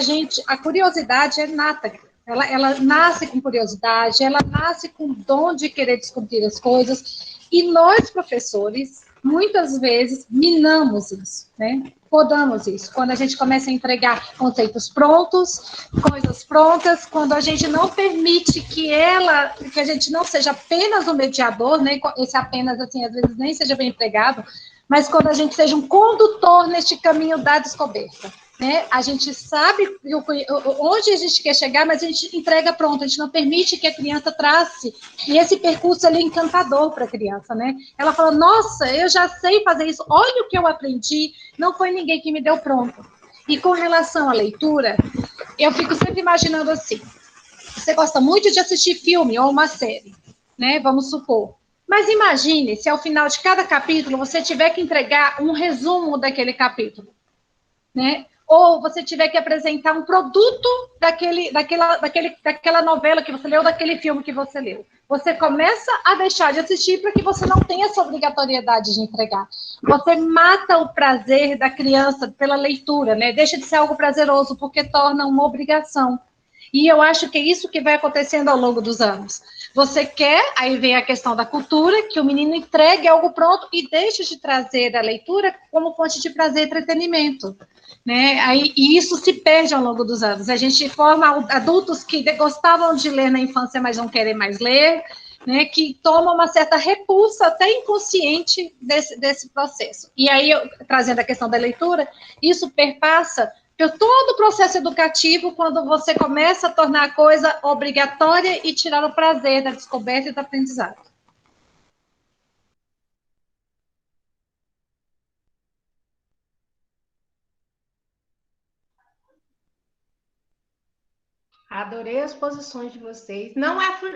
a curiosidade é nata. Ela nasce com curiosidade, ela nasce com o dom de querer descobrir as coisas. E nós, professores, muitas vezes minamos isso, né? Podamos isso. Quando a gente começa a entregar conceitos prontos, coisas prontas, quando a gente não permite que a gente não seja apenas um mediador, né? Esse apenas, assim, às vezes nem seja bem empregado, mas quando a gente seja um condutor neste caminho da descoberta. Né? A gente sabe onde a gente quer chegar, mas a gente entrega pronto, a gente não permite que a criança trace, e esse percurso ali é encantador para a criança, né? Ela fala, nossa, eu já sei fazer isso, olha o que eu aprendi, não foi ninguém que me deu pronto. E com relação à leitura, eu fico sempre imaginando assim, você gosta muito de assistir filme ou uma série, né? Vamos supor. Mas imagine se ao final de cada capítulo você tiver que entregar um resumo daquele capítulo, né? Ou você tiver que apresentar um produto daquela novela que você leu, daquele filme que você leu. Você começa a deixar de assistir para que você não tenha essa obrigatoriedade de entregar. Você mata o prazer da criança pela leitura, né? Deixa de ser algo prazeroso, porque torna uma obrigação. E eu acho que é isso que vai acontecendo ao longo dos anos. Você quer, aí vem a questão da cultura, que o menino entregue algo pronto e deixe de trazer a leitura como fonte de prazer e entretenimento. Né? E isso se perde ao longo dos anos. A gente forma adultos que gostavam de ler na infância, mas não querem mais ler, né? Que tomam uma certa repulsa, até inconsciente, desse processo. E aí, trazendo a questão da leitura, isso perpassa por todo o processo educativo, quando você começa a tornar a coisa obrigatória e tirar o prazer da descoberta e do aprendizado. Adorei as posições de vocês.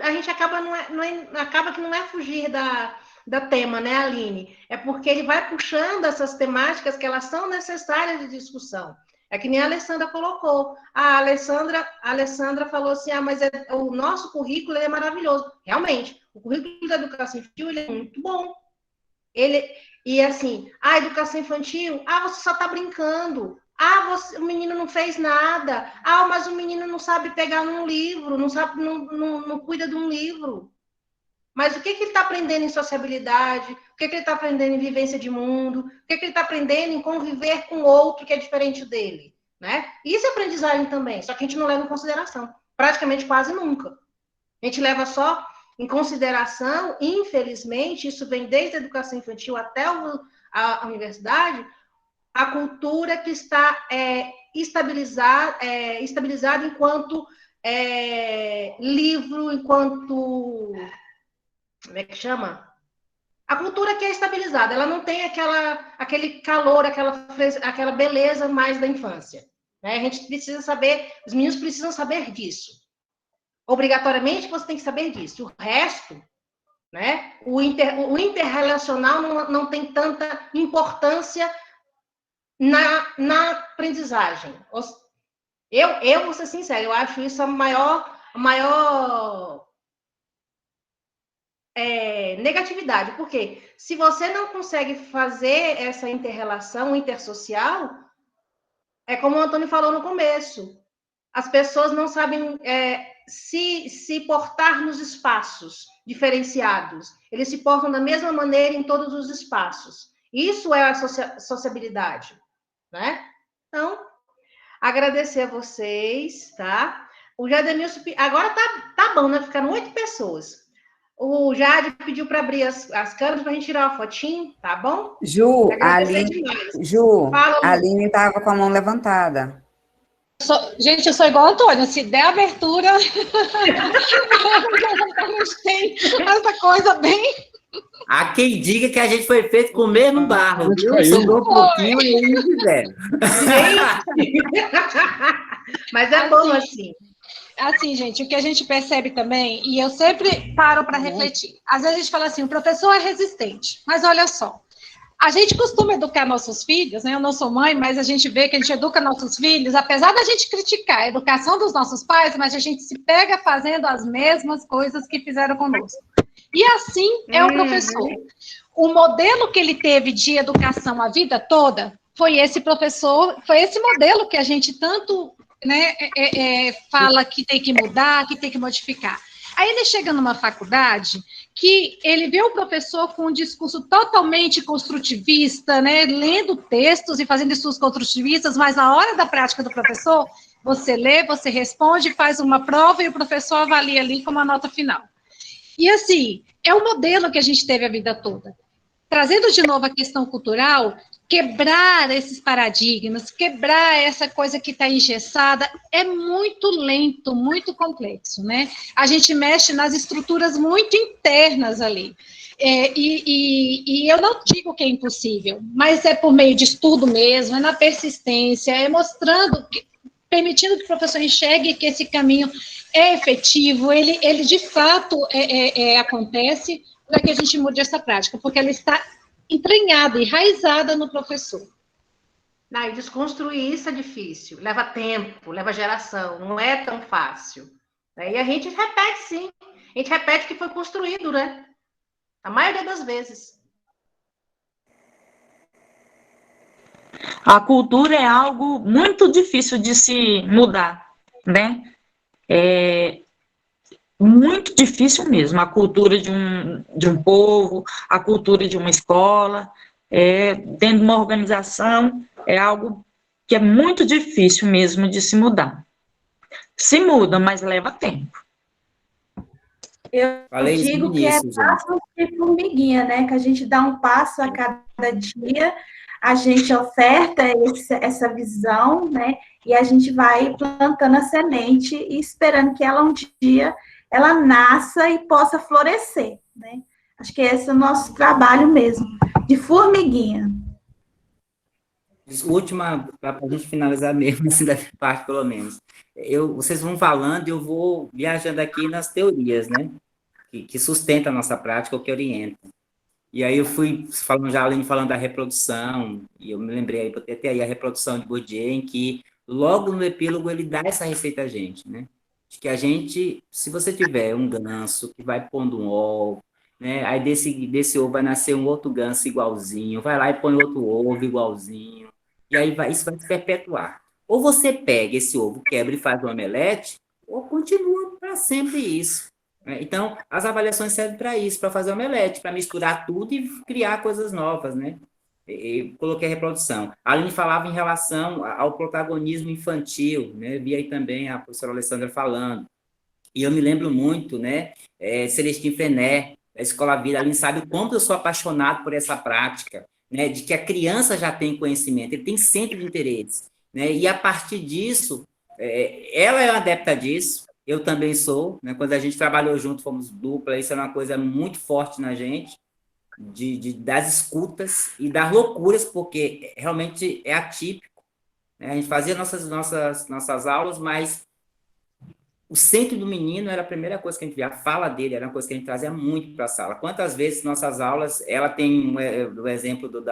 A gente acaba que não é fugir da tema, né, Aline? É porque ele vai puxando essas temáticas que elas são necessárias de discussão. É que nem a Alessandra colocou. A Alessandra falou assim, mas o nosso currículo é maravilhoso. Realmente, o currículo da educação infantil ele é muito bom. E assim, a educação infantil, você só está brincando. O menino não fez nada. Mas o menino não sabe pegar num livro, não cuida de um livro. Mas o que ele está aprendendo em sociabilidade? O que ele está aprendendo em vivência de mundo? O que ele está aprendendo em conviver com outro que é diferente dele? Né? Isso é aprendizagem também, só que a gente não leva em consideração. Praticamente quase nunca. A gente leva só em consideração, infelizmente, isso vem desde a educação infantil até a universidade, a cultura que está estabilizada enquanto livro, enquanto... Como é que chama? A cultura que é estabilizada, ela não tem aquele calor, aquela beleza mais da infância. Né? A gente precisa saber, os meninos precisam saber disso. Obrigatoriamente você tem que saber disso. O resto, né? O interrelacional não tem tanta importância na aprendizagem. Eu vou ser sincera, eu acho isso a maior negatividade, porque se você não consegue fazer essa inter-relação intersocial, é como o Antônio falou no começo, as pessoas não sabem se portar nos espaços diferenciados, eles se portam da mesma maneira em todos os espaços. Isso é a sociabilidade, né? Então, agradecer a vocês, tá? O Jademilson, agora tá bom, né? Ficaram 8 pessoas. O Jade pediu para abrir as câmeras para a gente tirar uma fotinho, tá bom? Ju, a Fala, Aline estava com a mão levantada. Gente, eu sou igual a Antônia, se der abertura, tem essa coisa bem... Há quem diga que a gente foi feito com o mesmo barro, viu? Sobrou um pouquinho e eles fizeram. Mas é bom assim. Assim, gente, o que a gente percebe também, e eu sempre paro para refletir, às vezes a gente fala assim, o professor é resistente, mas olha só, a gente costuma educar nossos filhos, né? Eu não sou mãe, mas a gente vê que a gente educa nossos filhos, apesar da gente criticar a educação dos nossos pais, mas a gente se pega fazendo as mesmas coisas que fizeram conosco. E assim é o professor. O modelo que ele teve de educação a vida toda foi esse professor, foi esse modelo que a gente tanto, né, fala que tem que mudar, que tem que modificar. Aí ele chega numa faculdade que ele vê o professor com um discurso totalmente construtivista, né, lendo textos e fazendo estudos construtivistas, mas na hora da prática do professor, você lê, você responde, faz uma prova e o professor avalia ali como a nota final. E assim, é o modelo que a gente teve a vida toda. Trazendo de novo a questão cultural, quebrar esses paradigmas, quebrar essa coisa que está engessada, é muito lento, muito complexo, né? A gente mexe nas estruturas muito internas ali. E eu não digo que é impossível, mas é por meio de estudo mesmo, é na persistência, é mostrando, permitindo que o professor enxergue que esse caminho é efetivo, ele de fato acontece, para que a gente mude essa prática, porque ela está entranhada, enraizada no professor. Não, e desconstruir isso é difícil, leva tempo, leva geração, não é tão fácil. E a gente repete, sim, a gente repete o que foi construído, né? A maioria das vezes. A cultura é algo muito difícil de se mudar, né? É muito difícil mesmo, a cultura de um povo, a cultura de uma escola, dentro de uma organização, é algo que é muito difícil mesmo de se mudar. Se muda, mas leva tempo. Eu digo que é passo de formiguinha, né? Que a gente dá um passo a cada dia, a gente oferta essa visão, né? E a gente vai plantando a semente e esperando que ela um dia ela nasça e possa florescer, né? Acho que esse é o nosso trabalho mesmo, de formiguinha. Última, para a gente finalizar mesmo, assim, da parte, pelo menos. Vocês vão falando e eu vou viajando aqui nas teorias, né? Que sustentam a nossa prática, ou que orientam. E aí eu fui falando, já além de falando da reprodução, e eu me lembrei, botei até aí a reprodução de Bourdieu, em que logo no epílogo ele dá essa receita a gente, né? De que a gente, se você tiver um ganso que vai pondo um ovo, né? Aí desse ovo vai nascer um outro ganso igualzinho, vai lá e põe outro ovo igualzinho, e aí isso vai se perpetuar. Ou você pega esse ovo, quebra e faz um omelete, ou continua para sempre isso. Então, as avaliações servem para isso, para fazer omelete, para misturar tudo e criar coisas novas, né? Eu coloquei a reprodução. A Aline falava em relação ao protagonismo infantil, né? Vi aí também a professora Alessandra falando. E eu me lembro muito, né? Celestine Fené, da Escola Vida, a Aline sabe o quanto eu sou apaixonado por essa prática, né? De que a criança já tem conhecimento, ele tem centro de interesse, né? E a partir disso, ela é uma adepta disso, eu também sou, né? Quando a gente trabalhou junto, fomos dupla, isso é uma coisa muito forte na gente, das escutas e das loucuras, porque realmente é atípico, né? A gente fazia nossas aulas, mas o centro do menino era a primeira coisa que a gente via, a fala dele era uma coisa que a gente trazia muito para a sala. Quantas vezes nossas aulas, ela tem o exemplo do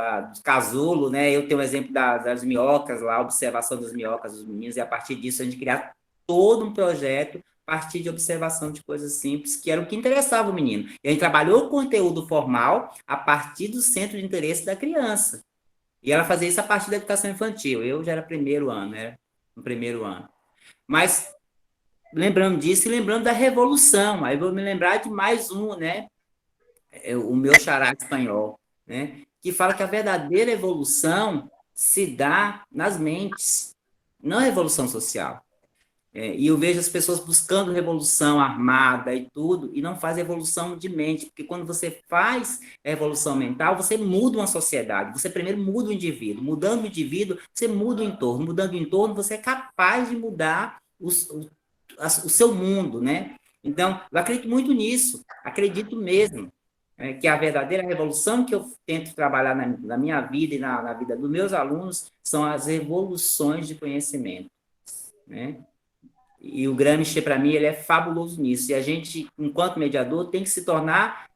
casulo, né? Eu tenho o exemplo das minhocas lá, a observação das minhocas dos meninos, e a partir disso a gente criar todo um projeto partir de observação de coisas simples, que era o que interessava o menino. E a gente trabalhou o conteúdo formal a partir do centro de interesse da criança. E ela fazia isso a partir da educação infantil. Eu já era primeiro ano, né? No primeiro ano. Mas, lembrando disso e lembrando da revolução, aí vou me lembrar de mais um, né? O meu xará espanhol, né? Que fala que a verdadeira evolução se dá nas mentes, não a revolução social. E eu vejo as pessoas buscando revolução armada e tudo, e não faz evolução de mente, porque quando você faz evolução mental, você muda uma sociedade, você primeiro muda o indivíduo, mudando o indivíduo, você muda o entorno, mudando o entorno, você é capaz de mudar o seu mundo, né? Então, eu acredito muito nisso, acredito mesmo, que a verdadeira revolução que eu tento trabalhar na minha vida e na vida dos meus alunos são as revoluções de conhecimento, né? E o Gramsci, para mim, ele é fabuloso nisso. E a gente, enquanto mediador, tem que se tornar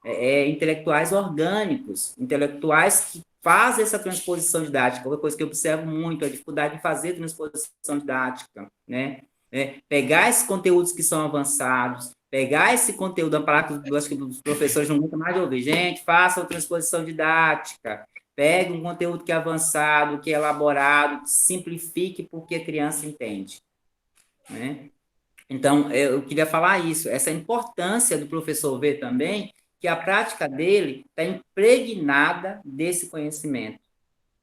intelectuais orgânicos, intelectuais que fazem essa transposição didática. Outra coisa que eu observo muito, a dificuldade de fazer transposição didática, né? Pegar esses conteúdos que são avançados, pegar esse conteúdo, a palavra que eu acho que os professores não gostam mais de ouvir, gente, façam a transposição didática, pegue um conteúdo que é avançado, que é elaborado, que simplifique porque a criança entende, né? Então, eu queria falar isso, essa importância do professor ver também que a prática dele está impregnada desse conhecimento,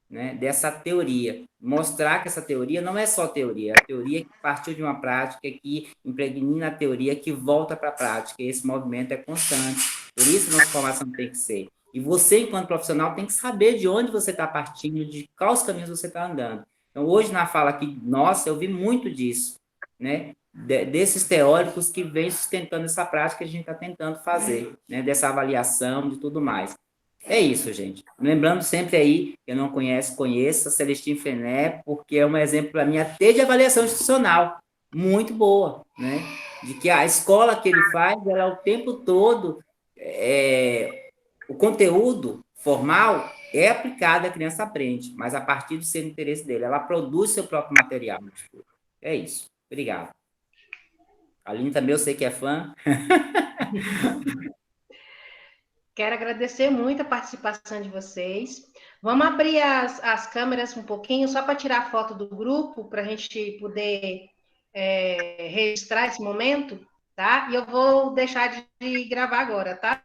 né, dessa teoria. Mostrar que essa teoria não é só teoria, é a teoria que partiu de uma prática, que impregna a teoria, que volta para a prática, e esse movimento é constante. Por isso, nossa formação tem que ser. E você, enquanto profissional, tem que saber de onde você está partindo, de quais caminhos você está andando. Então, hoje, na fala aqui, nossa, eu vi muito disso, né? Desses teóricos que vêm sustentando essa prática que a gente está tentando fazer, né? Dessa avaliação, de tudo mais. É isso, gente. Lembrando sempre aí, quem não conhece, conheça Celestine Freinet, porque é um exemplo para mim até de avaliação institucional, muito boa, né? De que a escola que ele faz, ela o tempo todo, o conteúdo formal é aplicado, a criança aprende, mas a partir do seu interesse dele, ela produz seu próprio material. É isso. Obrigado. A Aline também eu sei que é fã. Quero agradecer muito a participação de vocês. Vamos abrir as câmeras um pouquinho, só para tirar a foto do grupo, para a gente poder registrar esse momento, tá? E eu vou deixar de gravar agora, tá?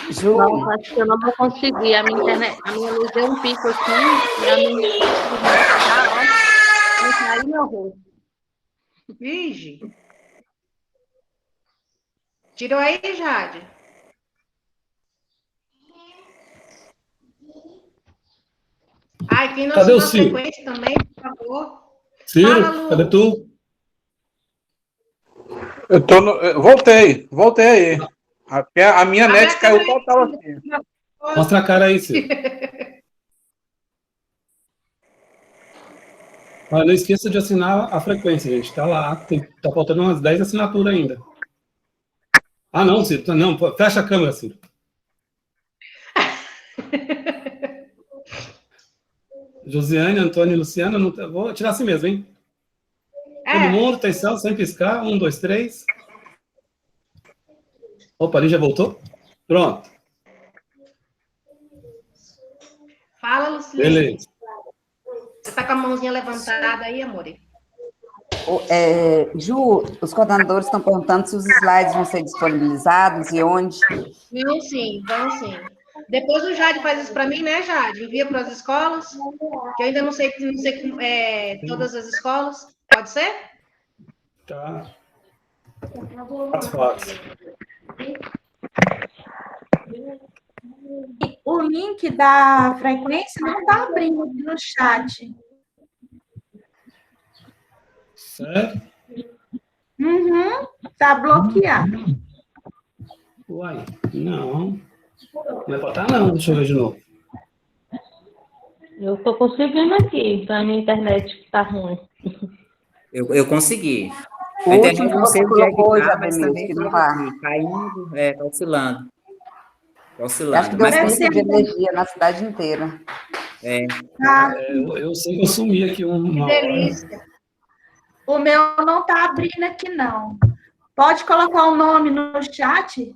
Ju, não, acho que eu não vou conseguir. A minha internet, a minha luz deu um pico aqui, e a minha vai cair meu rosto. Vigi. Tirou aí, Jade? Ai, quem não Cadê o assinou a Ciro? frequência também, por favor. Ciro, Fala, Lu. cadê tu? Eu voltei aí. A minha net caiu total assim. Mostra a cara aí, Ciro. Olha, não esqueça de assinar a frequência, gente. Tá lá, tá faltando umas 10 assinaturas ainda. Ah, não, Ciro. Não, fecha a câmera, Ciro. Josiane, Antônio e Luciana, não, vou tirar assim mesmo, hein? Todo mundo, atenção, sem piscar. 1, 2, 3. Opa, ali já voltou? Pronto. Fala, Luciana. Beleza. Você está com a mãozinha levantada aí, amor? Ju, os coordenadores estão perguntando se os slides vão ser disponibilizados e onde. Vão sim, vão sim. Depois o Jade faz isso para mim, né, Jade? Envia para as escolas, que eu ainda não sei todas as escolas. Pode ser? Tá. Fácil. O link da frequência não está abrindo aqui no chat. Certo? Uhum, tá bloqueado. Uai, não. Não é pra estar, não. Deixa eu ver de novo. Eu estou conseguindo aqui, a minha internet está ruim. Eu consegui. O A internet último não que sei você onde é que colocou, tá, mas Isabel, também que não tá tá. caindo, tá oscilando. Tá Eu acho oscilando. que deu Mas pico de energia na cidade inteira. Eu sei que eu sumi aqui uma hora. Que delícia. O meu não está abrindo aqui, não. Pode colocar o nome no chat?